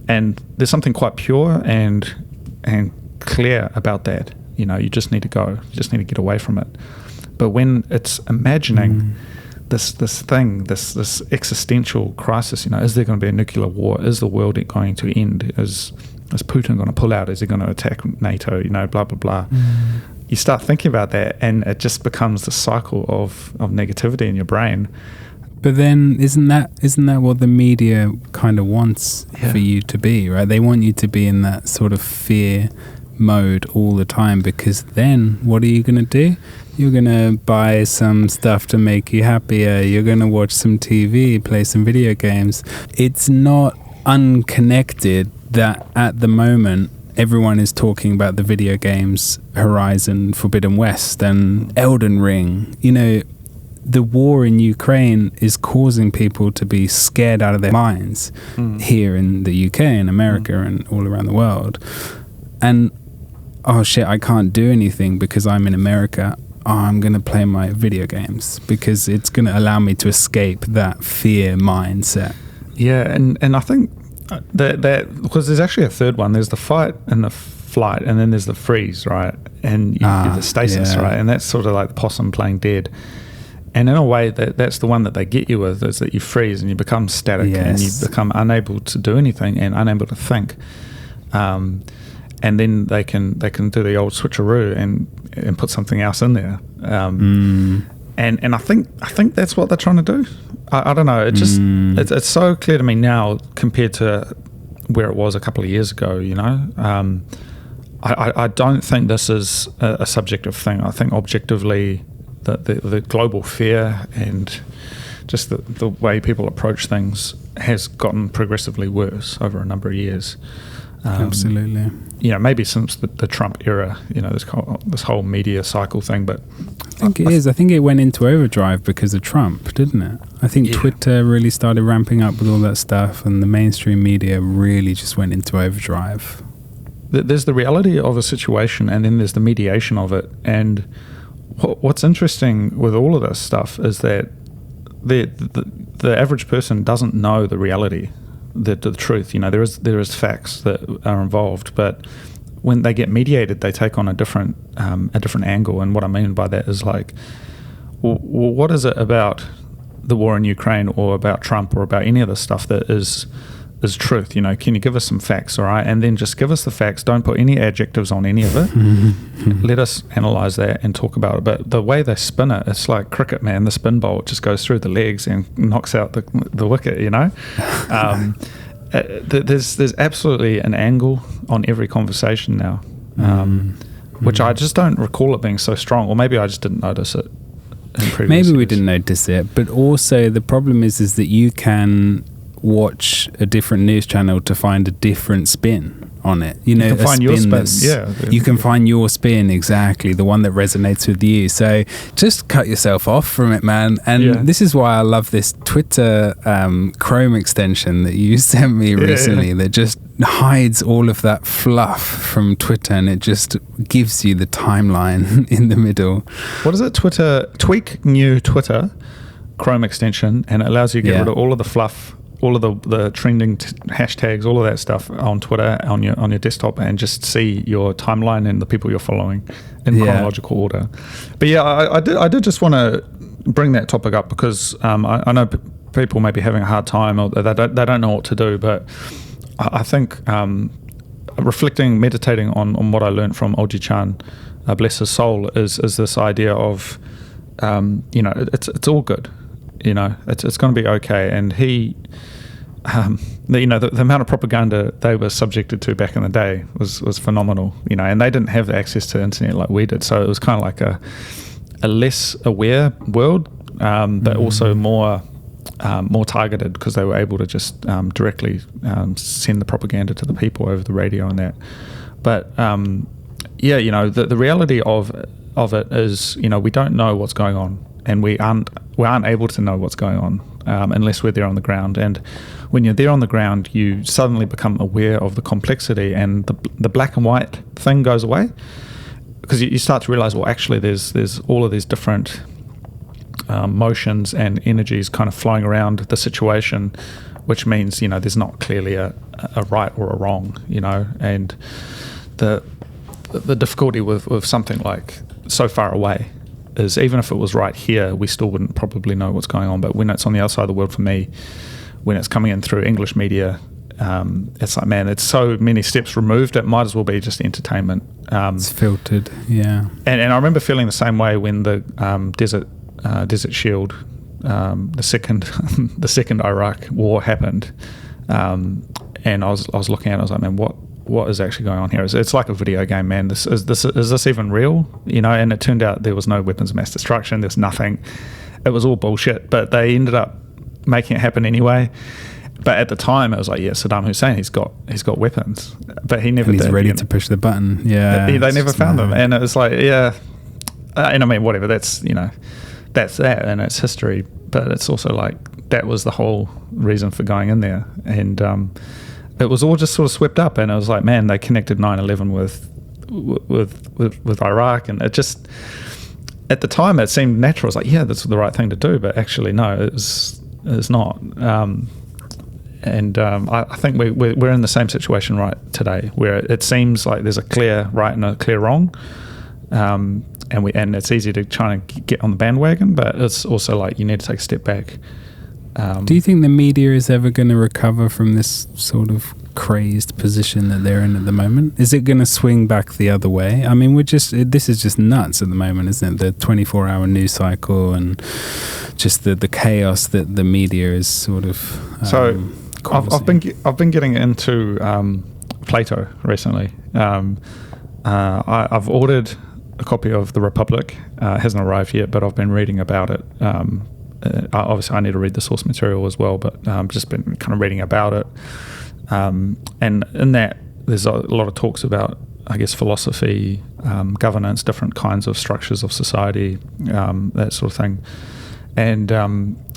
And there's something quite pure and clear about that. You just need to go. You just need to get away from it. But when it's imagining this thing, this existential crisis, is there going to be a nuclear war? Is the world going to end? Is Putin going to pull out? Is he going to attack NATO? Blah, blah, blah. You start thinking about that, and it just becomes the cycle of negativity in your brain. But then isn't that what the media kind of wants for you to be, right? They want you to be in that sort of fear mode all the time, because then what are you going to do? You're going to buy some stuff to make you happier. You're going to watch some TV, play some video games. It's not unconnected that at the moment everyone is talking about the video games Horizon Forbidden West and Elden Ring. The war in Ukraine is causing people to be scared out of their minds here in the UK and America and all around the world. And, oh shit, I can't do anything because I'm in America. I'm going to play my video games because it's going to allow me to escape that fear mindset. Yeah, and I think that because there's actually a third one. There's the fight and the flight, and then there's the freeze, right? And the stasis, right? And that's sort of like the possum playing dead. And in a way, that's the one that they get you with, is that you freeze and you become static and you become unable to do anything and unable to think. And then they can do the old switcheroo and put something else in there. And I think that's what they're trying to do. I don't know. It just it's so clear to me now compared to where it was a couple of years ago. I don't think this is a subjective thing. I think objectively, the global fear and just the way people approach things has gotten progressively worse over a number of years. Absolutely. Maybe since the Trump era, this whole media cycle thing. But I think it is. I think it went into overdrive because of Trump, didn't it? I think Twitter really started ramping up with all that stuff, and the mainstream media really just went into overdrive. There's the reality of a situation, and then there's the mediation of it. And what's interesting with all of this stuff is that the average person doesn't know the reality. The truth, there is facts that are involved, but when they get mediated, they take on a different angle. And what I mean by that is like, well, what is it about the war in Ukraine or about Trump or about any of this stuff that is truth? Can you give us some facts, all right? And then just give us the facts. Don't put any adjectives on any of it. Let us analyze that and talk about it. But the way they spin it, it's like cricket, man. The spin bolt just goes through the legs and knocks out the wicket, There's absolutely an angle on every conversation now, which I just don't recall it being so strong, or maybe I just didn't notice it in previous Maybe we years. didn't notice it, but also the problem is that you can watch a different news channel to find a different spin on it. You can find your spin. You can find your spin, exactly, the one that resonates with you. So just cut yourself off from it, man. And this is why I love this Twitter Chrome extension that you sent me recently that just hides all of that fluff from Twitter, and it just gives you the timeline in the middle. What is it? Tweak new Twitter Chrome extension, and it allows you to get rid of all of the fluff, all of the trending hashtags, all of that stuff on Twitter on your desktop, and just see your timeline and the people you're following in chronological order. But I did just want to bring that topic up because I know people may be having a hard time, or they don't know what to do. But I think meditating on what I learned from Ojiichan, bless his soul, is this idea of it's all good. It's going to be okay. And he, the amount of propaganda they were subjected to back in the day was phenomenal. And they didn't have access to the internet like we did, so it was kind of like a less aware world, but also more targeted, because they were able to just directly send the propaganda to the people over the radio and that. But the reality of it is, we don't know what's going on. And we aren't able to know what's going on. unless we're there on the ground. And when you're there on the ground, you suddenly become aware of the complexity, and the black and white thing goes away, because you start to realize, well, actually there's all of these different motions and energies kind of flowing around the situation, which means, there's not clearly a right or a wrong, and the difficulty with something like so far away is, even if it was right here, we still wouldn't probably know what's going on. But when it's on the outside of the world, for me, when it's coming in through English media, it's like, man, it's so many steps removed, it might as well be just entertainment. It's filtered, yeah. And I remember feeling the same way when the Desert Shield, the second Iraq war happened, and I was looking at it, I was like, man, what is actually going on here? It's like a video game, man. Is this even real? And it turned out there was no weapons of mass destruction. There's nothing. It was all bullshit. But they ended up making it happen anyway. But at the time, it was like, yeah, Saddam Hussein, he's got weapons, but he never. And he's did, ready to push the button. Yeah, they never found them, and it was like, yeah, and I mean, whatever. That's that's that, and it's history. But it's also like that was the whole reason for going in there, and it was all just sort of swept up, and it was like, man, they connected 9/11 with Iraq, and it just, at the time it seemed natural. It's like, yeah, that's the right thing to do, but actually no, it's not. I think we're in the same situation right today, where it seems like there's a clear right and a clear wrong, and it's easy to try and get on the bandwagon, but it's also like you need to take a step back. Do you think the media is ever going to recover from this sort of crazed position that they're in at the moment? Is it going to swing back the other way? I mean, this is just nuts at the moment, isn't it? The 24-hour news cycle and just the chaos that the media is sort of. So I've been getting into Plato recently. I've ordered a copy of The Republic. It hasn't arrived yet, but I've been reading about it. Obviously I need to read the source material as well, but just been kind of reading about it, and in that there's a lot of talks about, I guess, philosophy, governance, different kinds of structures of society, that sort of thing, and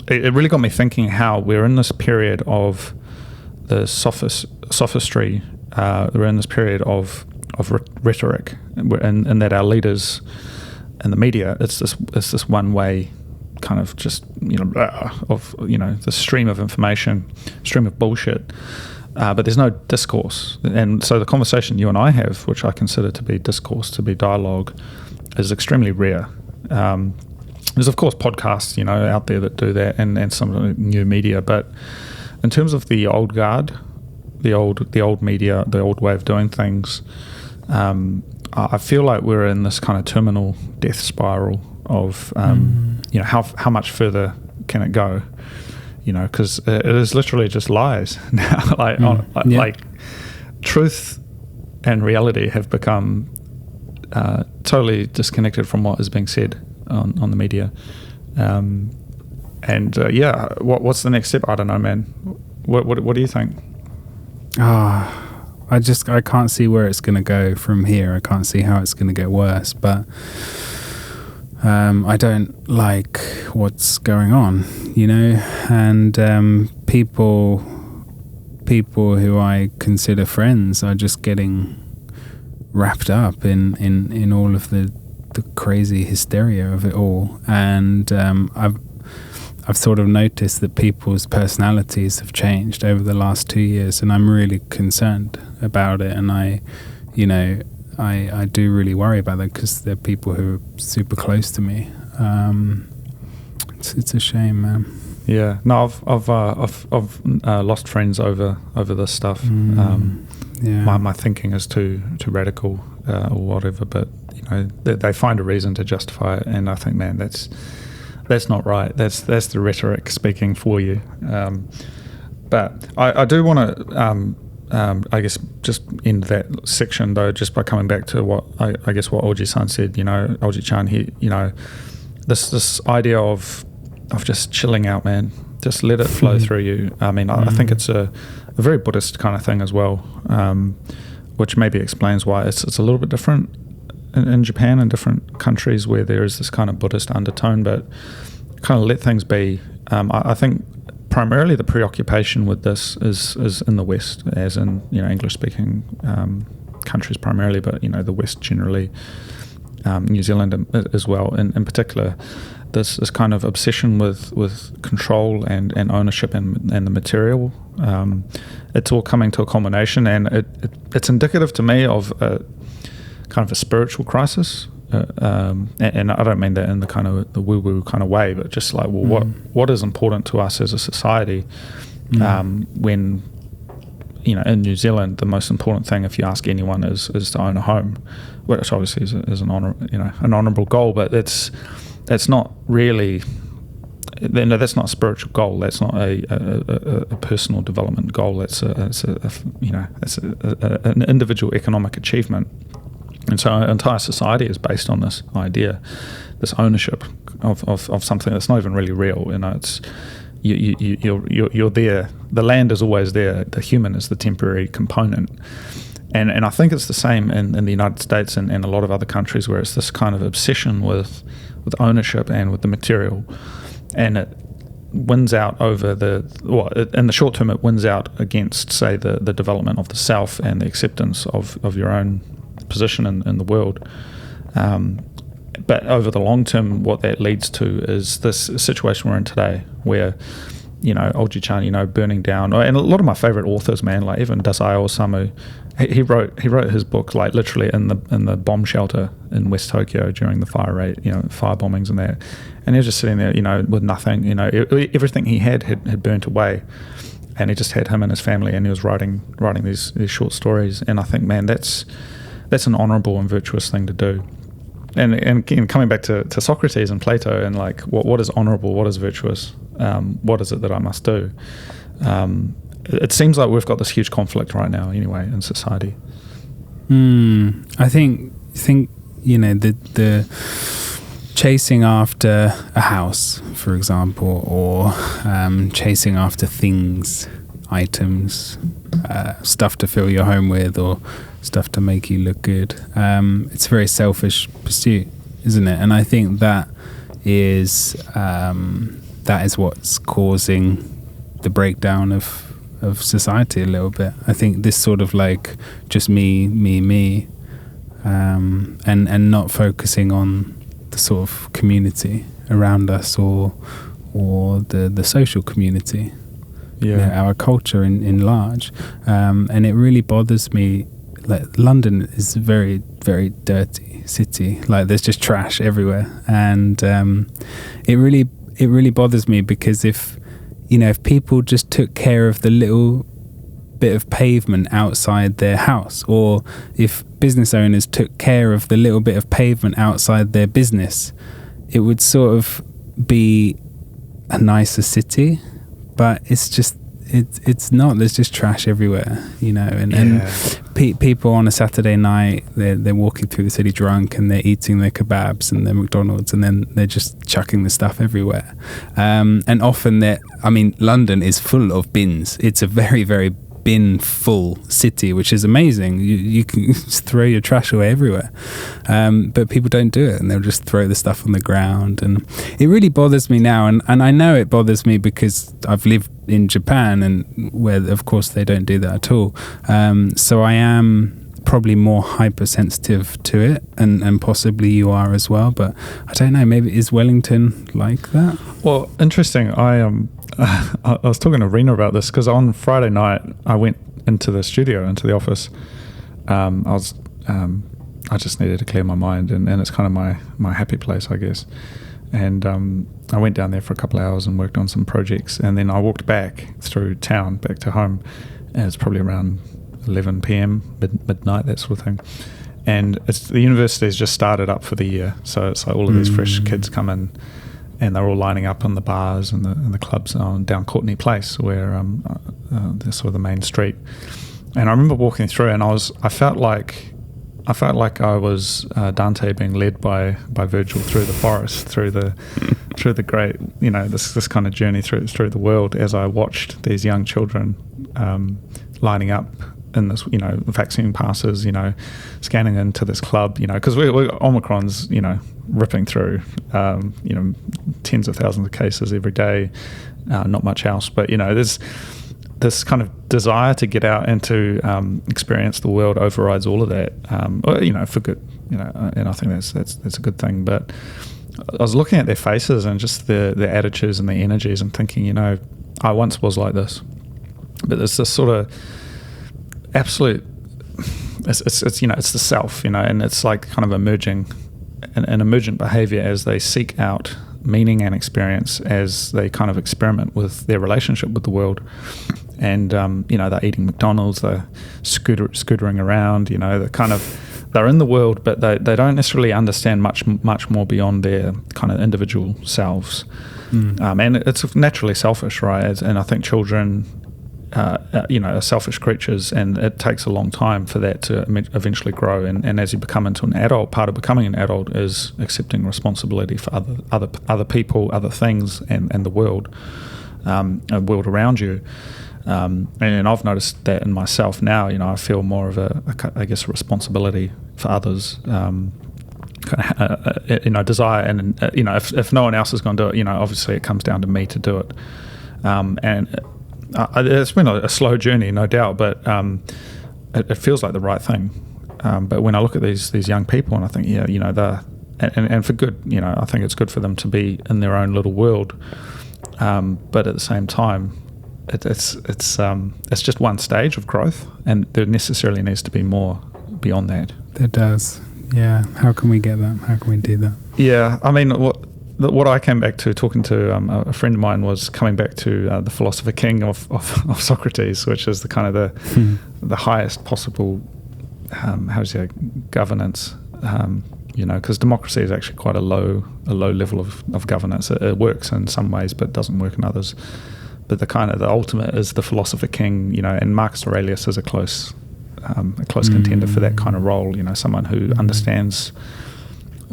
it really got me thinking how we're in this period of the sophistry, we're in this period of rhetoric, and that our leaders and the media, it's this one way kind of just the stream of information, stream of bullshit, but there's no discourse. And so the conversation you and I have, which I consider to be discourse, to be dialogue, is extremely rare. There's of course podcasts out there that do that, and some of the new media, but in terms of the old guard, the old media, the old way of doing things, I feel like we're in this kind of terminal death spiral of how much further can it go, because it is literally just lies now. Like truth and reality have become totally disconnected from what is being said on the media, what's the next step? I don't know, man. What do you think? I can't see where it's going to go from here. I can't see how it's going to get worse, but I don't like what's going on, and people who I consider friends are just getting wrapped up in all of the crazy hysteria of it all, and I've sort of noticed that people's personalities have changed over the last 2 years, and I'm really concerned about it, and I do really worry about that, because they're people who are super close to me. It's a shame, man. Yeah, no, I've lost friends over this stuff. My thinking is too radical or whatever, but they find a reason to justify it, and I think, man, that's not right. That's the rhetoric speaking for you. But I do want to. I guess just end that section though, just by coming back to what Ojiichan said. Ojiichan, this idea of just chilling out, man. Just let it flow through you. I mean, I think it's a very Buddhist kind of thing as well, which maybe explains why it's a little bit different in Japan and different countries where there is this kind of Buddhist undertone, but kind of let things be. I think primarily the preoccupation with this is in the West, as in English-speaking countries primarily, but the West generally, New Zealand as well. In particular, this kind of obsession with control and ownership and the material. It's all coming to a culmination, and it's indicative to me of a kind of a spiritual crisis. And I don't mean that in the kind of the woo-woo kind of way, but just like, what is important to us as a society? When in New Zealand, the most important thing, if you ask anyone, is to own a home, which obviously is an honourable goal, but it's not really. That's not a spiritual goal. That's not a personal development goal. It's an individual economic achievement. And so our entire society is based on this idea, this ownership of something that's not even really real. It's you're there. The land is always there. The human is the temporary component. And I think it's the same in the United States and a lot of other countries, where it's this kind of obsession with ownership and with the material. And it wins out over in the short term, it wins out against, say, the development of the self and the acceptance of your own position in the world. But over the long term, what that leads to is this situation we're in today, where Ojiichan, burning down, and a lot of my favorite authors, man, like even Dasai Osamu, he wrote his book like literally in the bomb shelter in West Tokyo during the fire bombings and that, and he was just sitting there, with nothing, everything he had burnt away, and he just had him and his family, and he was writing these short stories. And I think, man, that's an honourable and virtuous thing to do. And again, coming back to Socrates and Plato, and like what is honourable, what is virtuous, what is it that I must do? It seems like we've got this huge conflict right now, anyway, in society. I think the chasing after a house, for example, or chasing after things, items, stuff to fill your home with, or stuff to make you look good. It's a very selfish pursuit, isn't it? And I think that is what's causing the breakdown of society a little bit. I think this sort of like just me, and not focusing on the sort of community around us or the social community. Our culture in large, and it really bothers me. Like, London is a very, very dirty city. Like, there's just trash everywhere, and it really bothers me, because if people just took care of the little bit of pavement outside their house, or if business owners took care of the little bit of pavement outside their business, it would sort of be a nicer city. But it's not. There's just trash everywhere, and people on a Saturday night, they're walking through the city drunk, and they're eating their kebabs and their McDonald's, and then they're just chucking the stuff everywhere. And often London is full of bins. It's a very, very bin full city, which is amazing. You can just throw your trash away everywhere, but people don't do it, and they'll just throw the stuff on the ground. And it really bothers me now, and I know it bothers me because I've lived in Japan, and where of course they don't do that at all. So I am probably more hypersensitive to it, and possibly you are as well, but I don't know, maybe is Wellington like that? Well, interesting. I was talking to Rena about this, because on Friday night I went into the office. I just needed to clear my mind, and it's kind of my happy place, I guess. And I went down there for a couple of hours and worked on some projects, and then I walked back through town back to home, and it's probably around 11 p.m, midnight, that sort of thing. And the university's just started up for the year, so it's like all of these fresh kids come in, and they're all lining up in the bars and the clubs down Courtney Place, where they're sort of the main street. And I remember walking through, and I felt like I was Dante being led by Virgil through the forest, through the great, this kind of journey through the world, as I watched these young children lining up in this, vaccine passes, scanning into this club, because we're Omicron's, ripping through, tens of thousands of cases every day, not much else. But, there's this kind of desire to get out and to experience the world overrides all of that, for good, and I think that's a good thing. But I was looking at their faces and just their attitudes and their energies and thinking, I once was like this. But there's this sort of absolute, it's the self, and it's like kind of emerging, an emergent behavior as they seek out meaning and experience, as they kind of experiment with their relationship with the world. And, they're eating McDonald's, they're scootering around, they're in the world, but they don't necessarily understand much more beyond their kind of individual selves. And it's naturally selfish, right? And I think children, are selfish creatures, and it takes a long time for that to eventually grow. And as you become into an adult, part of becoming an adult is accepting responsibility for other people, other things, and the world around you. And I've noticed that in myself now. I feel more of a responsibility for others. Desire, and if no one else is going to do it, obviously it comes down to me to do it. It's been a slow journey, no doubt, but it feels like the right thing. But when I look at these young people, and I think, they're and for good, I think it's good for them to be in their own little world. But at the same time, it's just one stage of growth, and there necessarily needs to be more beyond that. There does. Yeah. How can we get that? How can we do that? Yeah. I mean, what I came back to talking to a friend of mine was coming back to the philosopher king of Socrates, which is the kind of the highest possible governance. Because democracy is actually quite a low level of governance. It works in some ways, but doesn't work in others. But the ultimate is the philosopher king, and Marcus Aurelius is a close contender for that kind of role. Someone who understands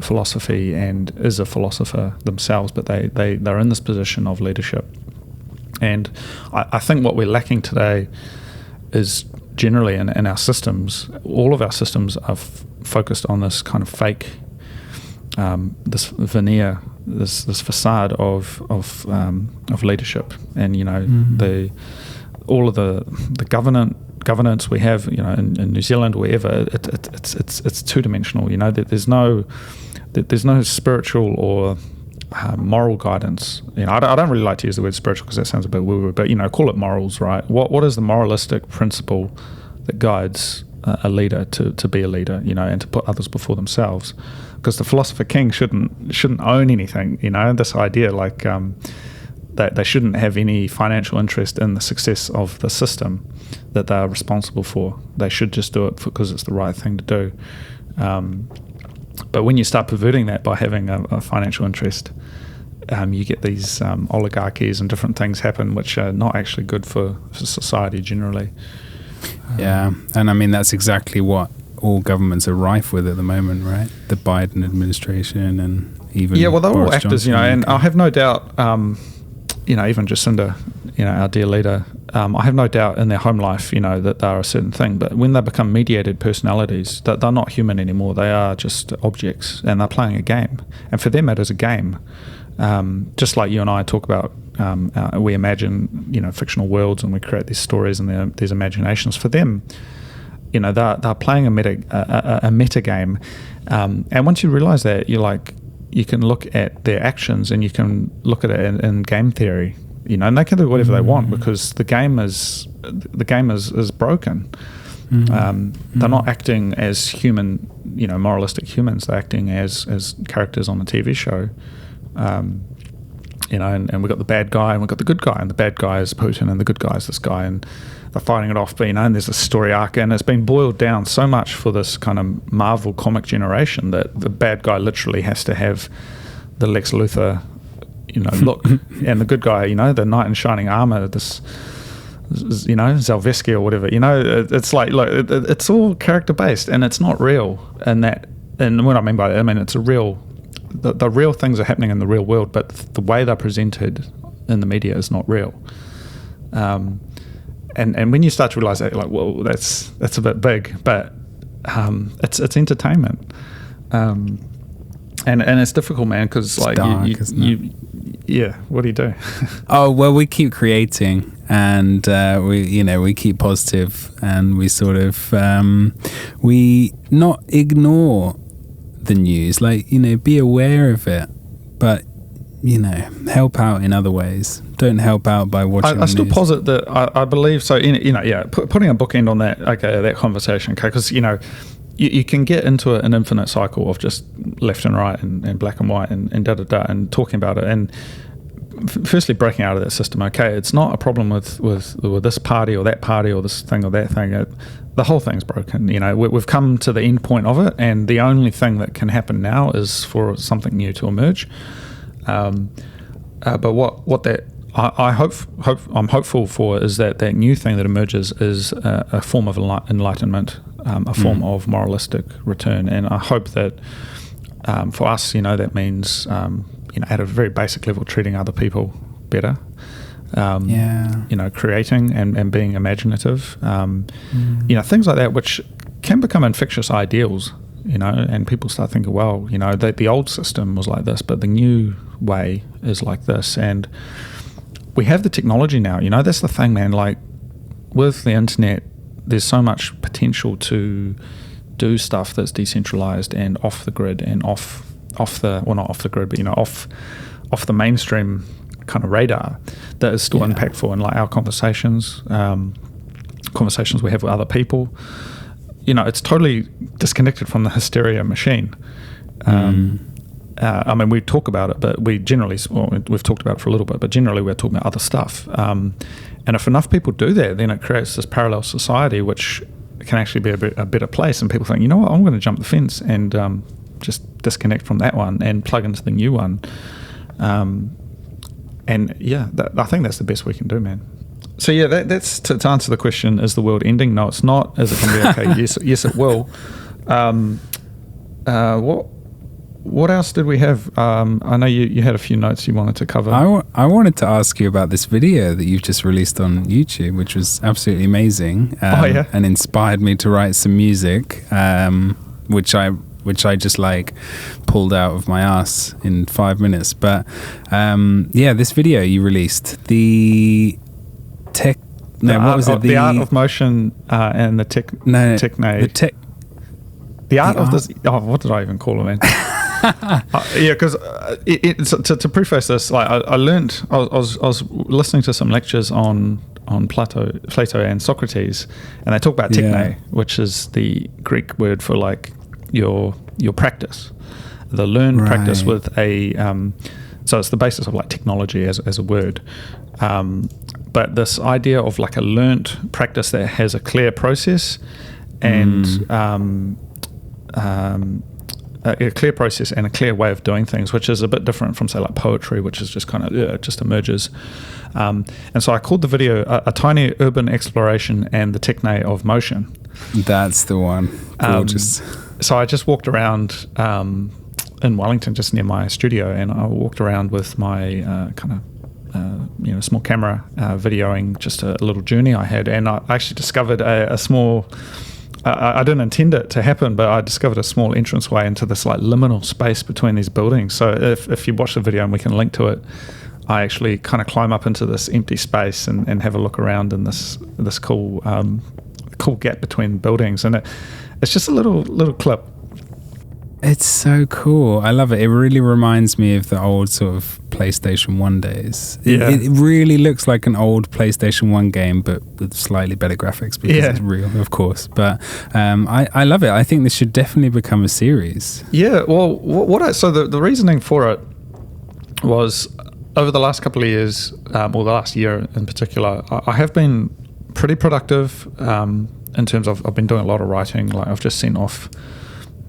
philosophy and is a philosopher themselves, but they're in this position of leadership. And I think what we're lacking today is generally in our systems. All of our systems are focused on this kind of fake, this veneer, this facade of leadership, and all of the governance we have, in New Zealand, wherever, it's two-dimensional. There's no spiritual or moral guidance. I don't really like to use the word spiritual because that sounds a bit woo-woo, but call it morals, right? What is the moralistic principle that guides a leader to be a leader, and to put others before themselves? Because the philosopher king shouldn't own anything, this idea that they shouldn't have any financial interest in the success of the system that they are responsible for. They should just do it because it's the right thing to do. But when you start perverting that by having a financial interest, you get these oligarchies and different things happen which are not actually good for society generally. Yeah, and I mean that's exactly what all governments are rife with at the moment, right? The Biden administration and even they're Boris all actors, Johnson, and I have no doubt, even Jacinda, our dear leader, I have no doubt in their home life, that they're a certain thing. But when they become mediated personalities, that they're not human anymore. They are just objects, and they're playing a game. And for them, it is a game. Just like you and I talk about, we imagine, fictional worlds, and we create these stories and these imaginations. For them, they're playing a meta game. And once you realize that, you can look at their actions and you can look at it in game theory, and they can do whatever they want because the game is broken. They're not acting as human, moralistic humans. They're acting as characters on a TV show. And we've got the bad guy and we've got the good guy, and the bad guy is Putin and the good guy is this guy, and they're fighting it off, and there's a story arc, and it's been boiled down so much for this kind of Marvel comic generation that the bad guy literally has to have the Lex Luthor, look, and the good guy, the knight in shining armor, this, Zelveski or whatever, it's like, look, it's all character based and it's not real. And what I mean by that, it's a real, the real things are happening in the real world, but the way they're presented in the media is not real. and when you start to realize that, you're like, well, that's a bit big, but it's entertainment, and it's difficult, man, because like dark, yeah, what do you do? Oh, well, we keep creating, and we keep positive, and we sort of we not ignore the news, like, be aware of it, but help out in other ways. Don't help out by watching I still posit that I believe so. Putting a bookend on that, that conversation, okay, because you can get into an infinite cycle of just left and right and black and white and da-da-da and talking about it, and firstly breaking out of that system. Okay, it's not a problem with this party or that party or this thing or that thing. The whole thing's broken. We've come to the end point of it, and the only thing that can happen now is for something new to emerge. But what that I'm hopeful for is that new thing that emerges is a form of enlightenment, a form of moralistic return, and I hope that for us, that means at a very basic level, treating other people better, creating and being imaginative, things like that, which can become infectious ideals, and people start thinking, well, the old system was like this, but the new way is like this, and we have the technology now. That's the thing, man. Like, with the internet, there's so much potential to do stuff that's decentralized and off the grid and off the mainstream kind of radar, that is still impactful in like our conversations we have with other people. It's totally disconnected from the hysteria machine. We talk about it, but we've talked about it for a little bit, but generally we're talking about other stuff. And if enough people do that, then it creates this parallel society, which can actually be a better place. And people think, you know what, I'm going to jump the fence and just disconnect from that one and plug into the new one. I think that's the best we can do, man. So that's to answer the question: is the world ending? No, it's not. Is it going to be okay? Yes, it will. What else did we have? I know you had a few notes you wanted to cover. I wanted to ask you about this video that you've just released on YouTube, which was absolutely amazing, and inspired me to write some music, which I just like pulled out of my ass in 5 minutes. But this video you released, the art of motion and the the art of this. Oh, what did I even call it, man? Because to preface this, like I learned, I was listening to some lectures on Plato and Socrates, and they talk about techne, which is the Greek word for like your practice, the learned practice with a so it's the basis of like technology as a word, but this idea of like a learnt practice that has a clear process and a clear process and a clear way of doing things, which is a bit different from say like poetry, which is just kind of just emerges. And so I called the video a tiny urban exploration and the techne of motion. That's the one. Gorgeous. So I just walked around in Wellington, just near my studio, and I walked around with my small camera, videoing just a little journey I had, and I actually discovered a small. I didn't intend it to happen, but I discovered a small entranceway into this like liminal space between these buildings. So if you watch the video, and we can link to it, I actually kind of climb up into this empty space and have a look around in this cool gap between buildings, and it's just a little clip. It's so cool. I love it. It really reminds me of the old sort of PlayStation 1 days. It really looks like an old PlayStation 1 game, but with slightly better graphics because it's real, of course. But I love it. I think this should definitely become a series. Yeah, well, so the reasoning for it was over the last couple of years, or the last year in particular, I have been pretty productive in terms of I've been doing a lot of writing. Like I've just sent off...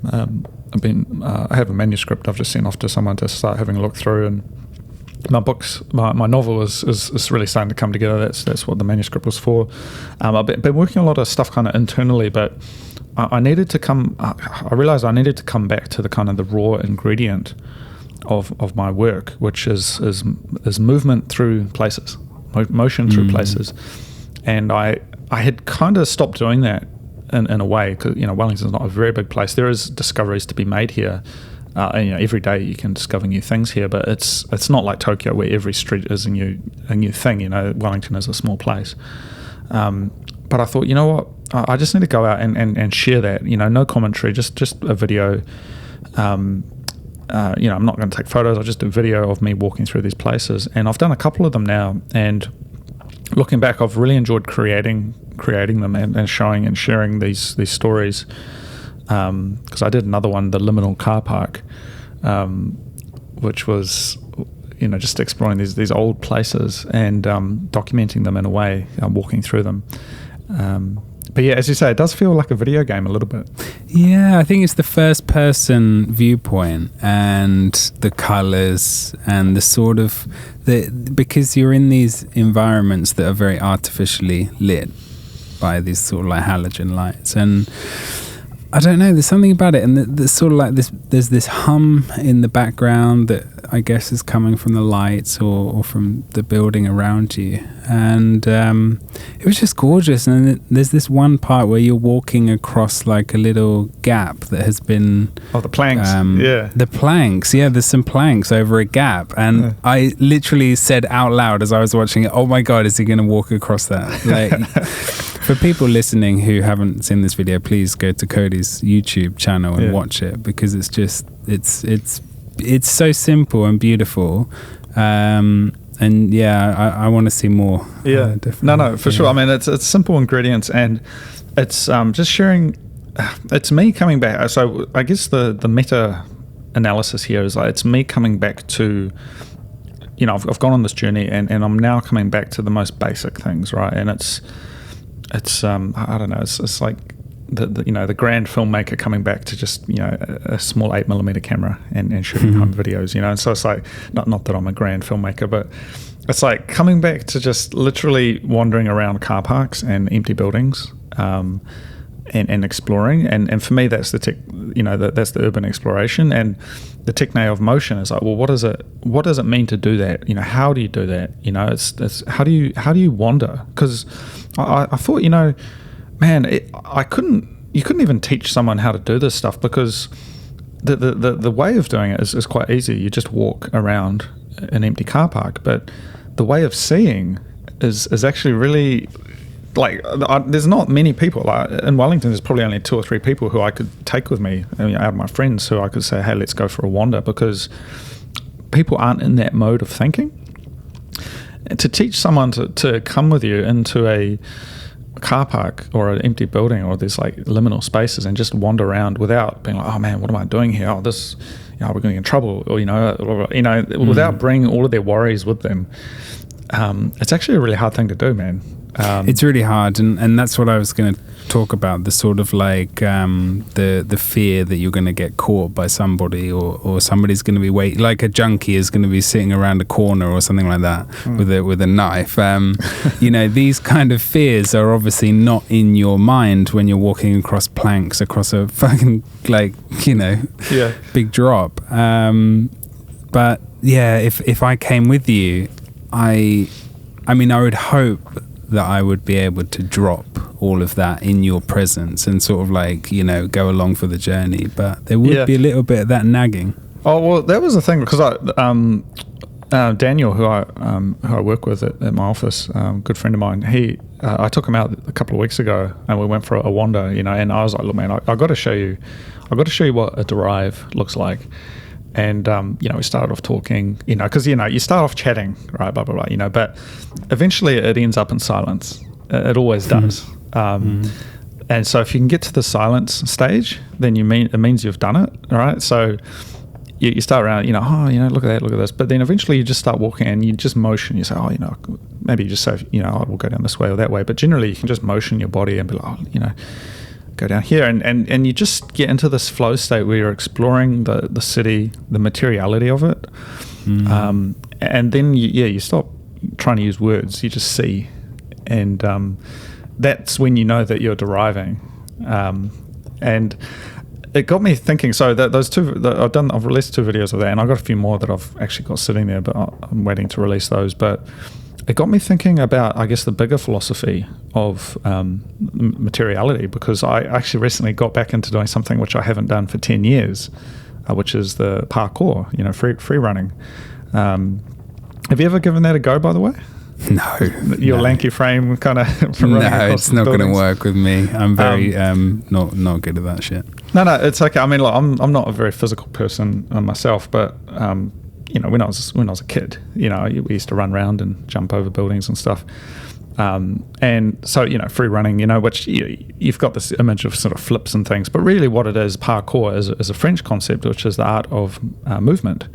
I have a manuscript I've just sent off to someone to start having a look through, and my novel is really starting to come together. That's what the manuscript was for. I've been working a lot of stuff kind of internally, but I realized I needed to come back to the kind of the raw ingredient of my work, which is movement through places, motion through places. and I had kind of stopped doing that in a way, because Wellington's not a very big place. There is discoveries to be made here. And, every day you can discover new things here, but it's not like Tokyo where every street is a new thing. Wellington is a small place. But I thought, you know what, I just need to go out and share that. No commentary, just a video. I'm not going to take photos. I'll just do a video of me walking through these places, and I've done a couple of them now. And looking back, I've really enjoyed creating them and showing and sharing these stories. Because I did another one, the liminal car park, which was, just exploring these old places and documenting them in a way, walking through them. But yeah, as you say, it does feel like a video game a little bit. Yeah, I think it's the first person viewpoint, and the colours and the sort of because you're in these environments that are very artificially lit by these sort of like halogen lights, and I don't know, there's something about it, and there's sort of like this. There's this hum in the background that I guess is coming from the lights or from the building around you, and it was just gorgeous. And there's this one part where you're walking across like a little gap that has been the planks, the planks. Yeah, there's some planks over a gap, and I literally said out loud as I was watching it, "Oh my God, is he going to walk across that?" Like. For people listening who haven't seen this video, please go to Cody's YouTube channel and watch it, because it's just it's so simple and beautiful, and I want to see more. No, for sure. I mean, it's simple ingredients, and it's just sharing. It's me coming back. So I guess the meta analysis here is like, it's me coming back to. I've gone on this journey, and I'm now coming back to the most basic things, right? And it's I don't know, it's like the grand filmmaker coming back to just a small 8mm camera and shooting home videos, and so it's like not that I'm a grand filmmaker, but it's like coming back to just literally wandering around car parks and empty buildings, and exploring, and for me that's that's the urban exploration, and the techne of motion is like, well, what does it mean to do that? How do you do that? It's how do you wander? Because I thought, man, you couldn't even teach someone how to do this stuff, because the way of doing it is quite easy. You just walk around an empty car park, but the way of seeing is actually really, like, there's not many people. Like in Wellington, there's probably only 2 or 3 people who I could take with me, out of my friends, who I could say, hey, let's go for a wander, because people aren't in that mode of thinking. And to teach someone to come with you into a car park or an empty building or these like liminal spaces and just wander around without being like, oh man, what am I doing here? Oh, this, we're going to get in trouble, or without bringing all of their worries with them. It's actually a really hard thing to do, man. It's really hard, and that's what I was going to talk about, the sort of like the fear that you're going to get caught by somebody, or somebody's going to be like a junkie is going to be sitting around a corner or something like that with a knife. These kind of fears are obviously not in your mind when you're walking across planks across a fucking big drop. But yeah, if I came with you, I mean, I would hope that I would be able to drop all of that in your presence and sort of like, go along for the journey. But there would be a little bit of that nagging. Oh, well, that was the thing, because Daniel, who I work with at my office, good friend of mine, I took him out a couple of weeks ago and we went for a wander, and I was like, look, man, I got to show you what a drive looks like. And, we started off talking, because, you start off chatting, right, blah, blah, blah, but eventually it ends up in silence. It always does. And so if you can get to the silence stage, then it means you've done it, all right? So you start around, look at that, look at this. But then eventually you just start walking and you just motion. You say, maybe you just say, we'll go down this way or that way. But generally you can just motion your body and be like, go down here, and you just get into this flow state where you're exploring the city, the materiality of it, and then you stop trying to use words, you just see, and that's when you know that you're deriving, and it got me thinking. So those two, I've released 2 videos of that, and I've got a few more that I've actually got sitting there, but I'm waiting to release those. But it got me thinking about, I guess, the bigger philosophy of materiality, because I actually recently got back into doing something which I haven't done for 10 years, which is the parkour, free running. Have you ever given that a go, by the way? No. Your lanky frame kind of... No, it's not going to work with me. I'm very not good at that shit. No, it's okay. I mean, look, I'm not a very physical person myself, but... when I was a kid, we used to run around and jump over buildings and stuff. And so, free running, which you've got this image of sort of flips and things, but really what it is, parkour is a French concept, which is the art of movement.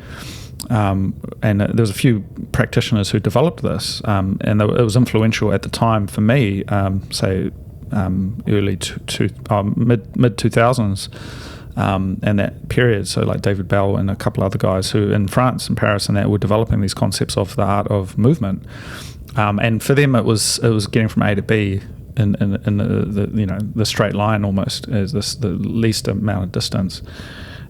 And there was a few practitioners who developed this, and it was influential at the time for me, say early mid 2000s. And that period, so like David Bell and a couple other guys who in France and Paris and that were developing these concepts of the art of movement, and for them it was getting from A to B in the straight line almost as the least amount of distance,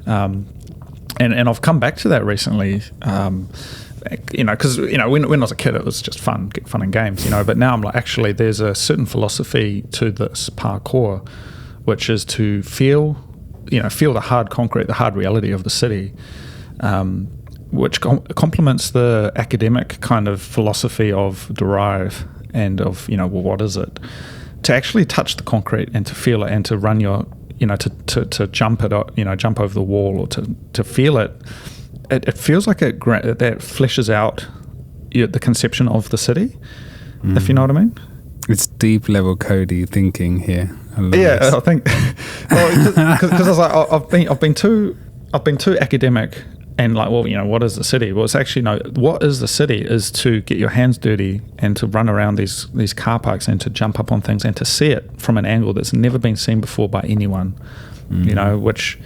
and I've come back to that recently, because when I was a kid it was just fun and games, but now I'm like, actually there's a certain philosophy to this parkour, which is to feel the hard concrete, the hard reality of the city, which complements the academic kind of philosophy of derive and of, what is it? To actually touch the concrete and to feel it and to run your, to jump it, jump over the wall, or to feel it. It feels like that fleshes out the conception of the city, if you know what I mean. It's deep level Cody thinking here. I think because I was like, I've been too academic and like, well, what is the city? Well, it's actually what is the city is to get your hands dirty and to run around these car parks and to jump up on things and to see it from an angle that's never been seen before by anyone, which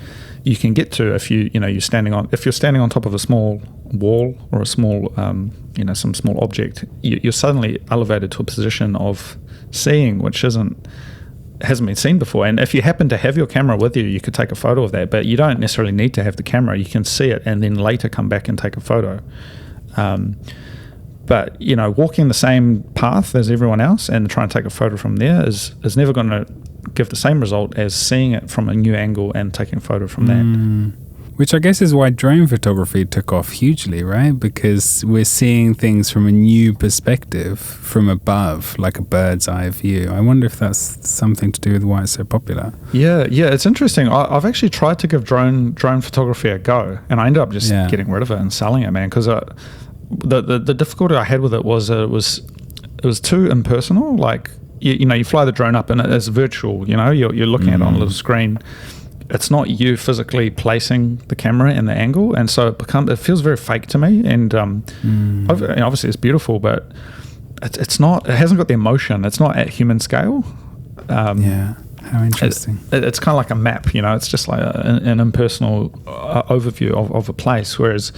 you can get to if you're standing on top of a small wall or a small some small object. You're suddenly elevated to a position of seeing which hasn't been seen before. And if you happen to have your camera with you could take a photo of that, but you don't necessarily need to have the camera. You can see it and then later come back and take a photo. But walking the same path as everyone else and trying to take a photo from there is never going to give the same result as seeing it from a new angle and taking a photo from that. Which I guess is why drone photography took off hugely, right? Because we're seeing things from a new perspective, from above, like a bird's eye view. I wonder if that's something to do with why it's so popular. Yeah, it's interesting. I've actually tried to give drone photography a go, and I ended up just getting rid of it and selling it, man. Because the difficulty I had with it was it was too impersonal. Like you fly the drone up and it's virtual. You're looking at it on a little screen. It's not you physically placing the camera and the angle, and so it feels very fake to me. And obviously it's beautiful, but it's not. It hasn't got the emotion. It's not at human scale. How interesting. It's kind of like a map. It's just like an impersonal overview of a place. Whereas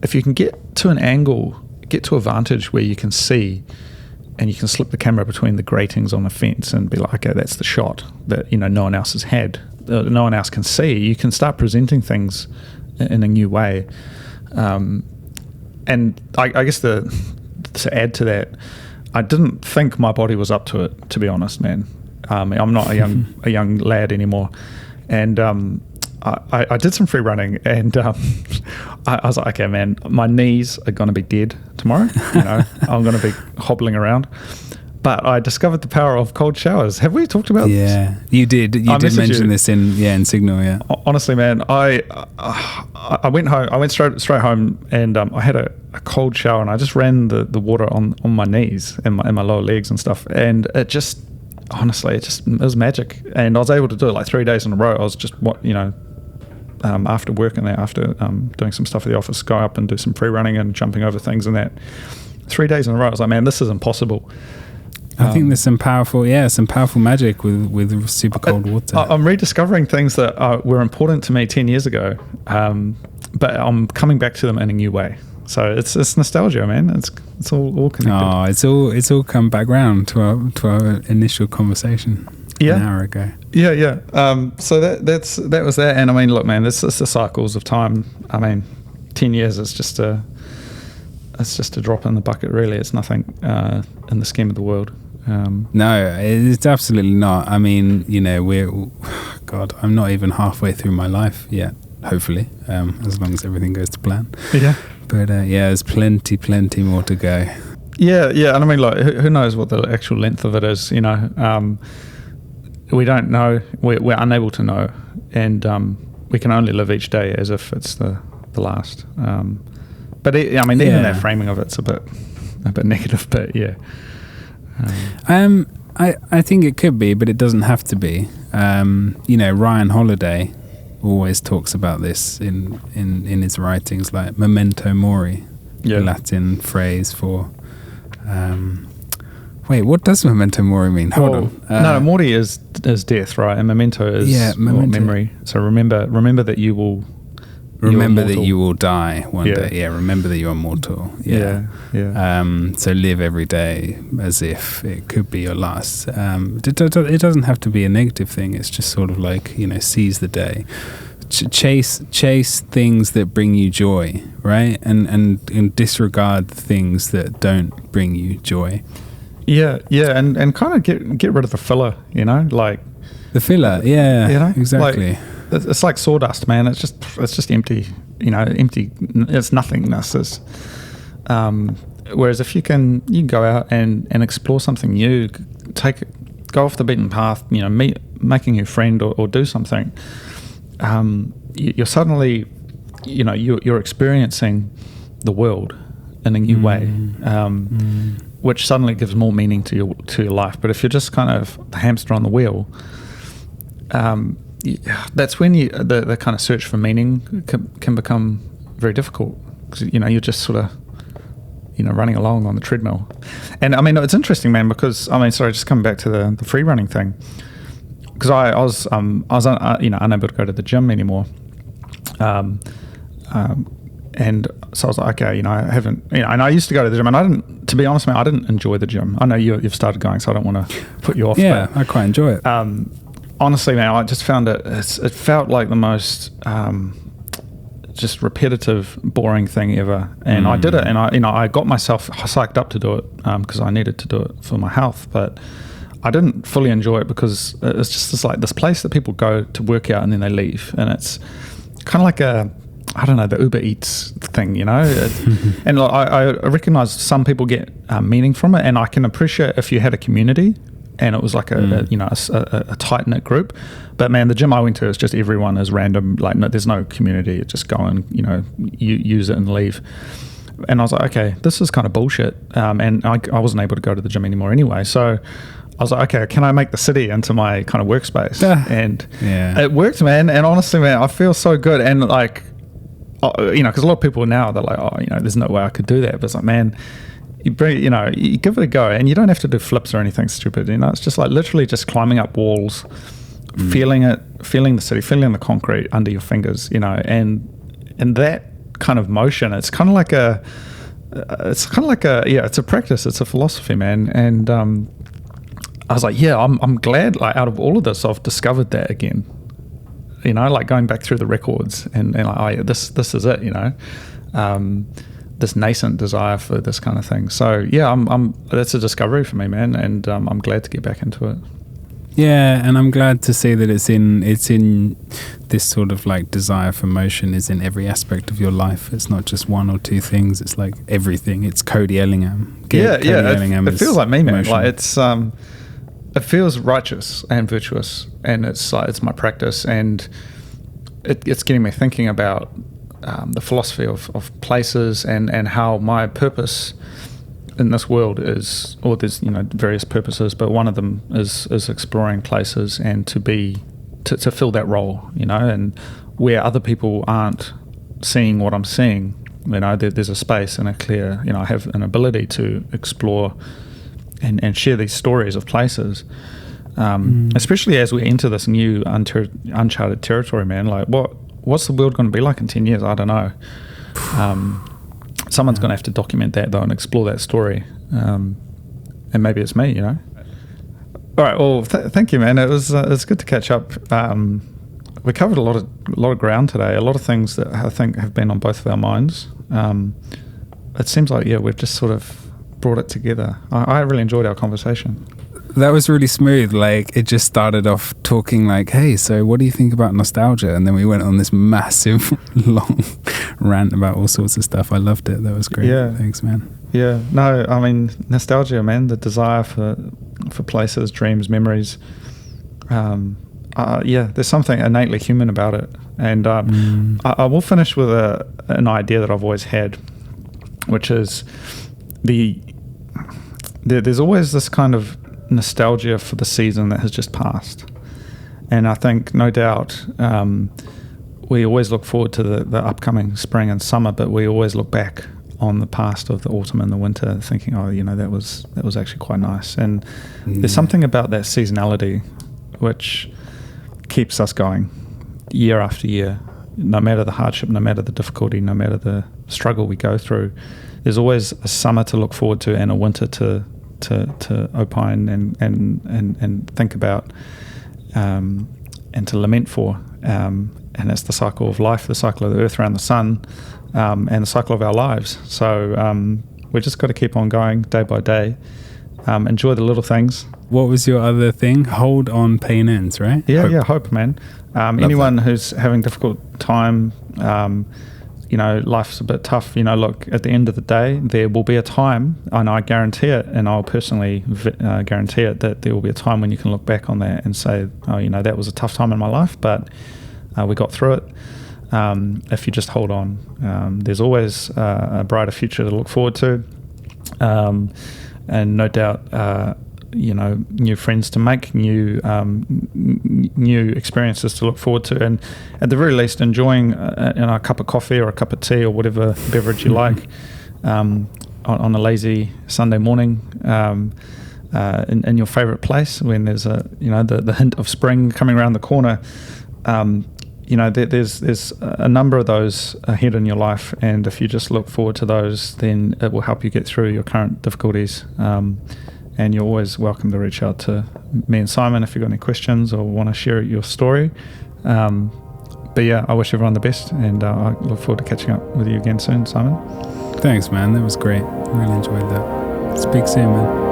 if you can get to an angle, get to a vantage where you can see, and you can slip the camera between the gratings on the fence and be like, okay, that's the shot that no one else has had. No one else can see. You can start presenting things in a new way, and I guess to add to that, I didn't think my body was up to it, to be honest, man. I'm not a young lad anymore, and I did some free running, and I was like, okay, man, my knees are going to be dead tomorrow. I'm going to be hobbling around. But I discovered the power of cold showers. Have we talked about this? Yeah, you did. You did mention this in Signal. Yeah. Honestly, man, I went home. I went straight home, and I had a cold shower, and I just ran the water on my knees and my lower legs and stuff, and it just honestly, it was magic. And I was able to do it like 3 days in a row. I was just after work and that, after doing some stuff at the office, go up and do some free running and jumping over things and that. 3 days in a row, I was like, man, this is impossible. I think there's some powerful magic with super cold water. I'm rediscovering things that were important to me 10 years ago, but I'm coming back to them in a new way. So it's nostalgia, man. It's all connected. Oh, it's all come back round to our initial conversation an hour ago. Yeah. So that was that. And I mean, look, man, this is the cycles of time. I mean, 10 years is just it's just a drop in the bucket, really. It's nothing in the scheme of the world. No, it's absolutely not. I mean, God, I'm not even halfway through my life yet, hopefully, as long as everything goes to plan. Yeah. But there's plenty more to go. Yeah, and I mean, like, who knows what the actual length of it is, we don't know, we're unable to know, and we can only live each day as if it's the last. But even that framing of it's a bit negative, but yeah. I think it could be, but it doesn't have to be. Ryan Holiday always talks about this in his writings, like memento mori, the Latin phrase for. Wait, what does memento mori mean? Hold on. No, mori is death, right? And memento is memory. So remember that you will. Remember that you will die one day. Yeah, remember that you are mortal. Yeah. So live every day as if it could be your last. It doesn't have to be a negative thing. It's just sort of like, seize the day. Chase things that bring you joy, right? And disregard things that don't bring you joy. Yeah, and kind of get rid of the filler, like the filler. Yeah, exactly. Like, it's like sawdust, man. It's just empty, empty. It's nothingness. Whereas if you can go out and explore something new, go off the beaten path, making a friend or do something. You're suddenly, you're experiencing the world in a new way, which suddenly gives more meaning to your life. But if you're just kind of the hamster on the wheel, that's when the kind of search for meaning can become very difficult, because you're just sort of running along on the treadmill. And I mean, it's interesting, man, because sorry, just coming back to the free running thing, because I was unable to go to the gym anymore, and so I was like, okay, I haven't, and I used to go to the gym, and I didn't, to be honest, man, I didn't enjoy the gym. I know you've started going, so I don't want to put you off. Yeah, but I quite enjoy it. Honestly, man, I just found it felt like the most just repetitive, boring thing ever. And I did it, and I got myself psyched up to do it because I needed to do it for my health. But I didn't fully enjoy it because it's just this place that people go to work out and then they leave, and it's kind of like the Uber Eats thing, and I recognize some people get meaning from it, and I can appreciate if you had a community and it was like a tight-knit group. But man, the gym I went to is just everyone is random, like there's no community. It's just go and you use it and leave. And I was like, okay, this is kind of bullshit, and I wasn't able to go to the gym anymore anyway, so I was like, okay, can I make the city into my kind of workspace? And it worked, man. And honestly, man, I feel so good. And like, because a lot of people now, they're like, oh, there's no way I could do that. But it's like, man, you give it a go, and you don't have to do flips or anything stupid. It's just like literally just climbing up walls, feeling the city, feeling the concrete under your fingers, and that kind of motion. It's kind of like it's a practice. It's a philosophy, man. And I was like, yeah, I'm glad, like, out of all of this, I've discovered that again. Like going back through the records and like, oh yeah, this is it. This nascent desire for this kind of thing. So yeah, that's a discovery for me, man, and I'm glad to get back into it. Yeah, and I'm glad to see that it's in this sort of like desire for motion is in every aspect of your life. It's not just one or two things. It's like everything. It's Cody Ellingham. Cody Ellingham it feels like me, man. Motion. Like it's it feels righteous and virtuous, and it's my practice, and it's getting me thinking about the philosophy of places and how my purpose in this world is, or there's various purposes, but one of them is exploring places and to fill that role, and where other people aren't seeing what I'm seeing, there's a space and a clear, I have an ability to explore and share these stories of places, especially as we enter this new uncharted territory, man. Like what's the world going to be like in 10 years? I don't know. Someone's going to have to document that though and explore that story, and maybe it's me. All right, well, thank you, man. It's good to catch up. We covered a lot of ground today, a lot of things that I think have been on both of our minds. it seems like, we've just sort of brought it together. I really enjoyed our conversation. That was really smooth. Like, it just started off talking like, hey, so what do you think about nostalgia? And then we went on this massive, long rant about all sorts of stuff. I loved it. That was great. Yeah. Thanks, man. Yeah. No, I mean, nostalgia, man, the desire for places, dreams, memories. There's something innately human about it. And I will finish with an idea that I've always had, which is there's always this kind of nostalgia for the season that has just passed. And I think, no doubt, we always look forward to the upcoming spring and summer, but we always look back on the past of the autumn and the winter thinking, that was actually quite nice. And there's something about that seasonality which keeps us going year after year, no matter the hardship, no matter the difficulty, no matter the struggle we go through. There's always a summer to look forward to and a winter to opine and think about and to lament for, and it's the cycle of life, the cycle of the earth around the sun, and the cycle of our lives. So we just got to keep on going day by day, enjoy the little things. What was your other thing? Hold on, pain ends, right? Hope, man. Anyone who's having a difficult time, life's a bit tough. Look, at the end of the day, there will be a time, and I guarantee it, and I'll personally guarantee it, that there will be a time when you can look back on that and say, that was a tough time in my life, but we got through it. If you just hold on, there's always a brighter future to look forward to, and no doubt, new friends to make, new experiences to look forward to, and at the very least enjoying a cup of coffee or a cup of tea or whatever beverage you like on a lazy Sunday morning in your favourite place when there's the hint of spring coming around the corner. There's a number of those ahead in your life, and if you just look forward to those, then it will help you get through your current difficulties. And you're always welcome to reach out to me and Simon if you've got any questions or want to share your story. But I wish everyone the best, and I look forward to catching up with you again soon, Simon. Thanks, man. That was great. Really enjoyed that. Speak soon, man.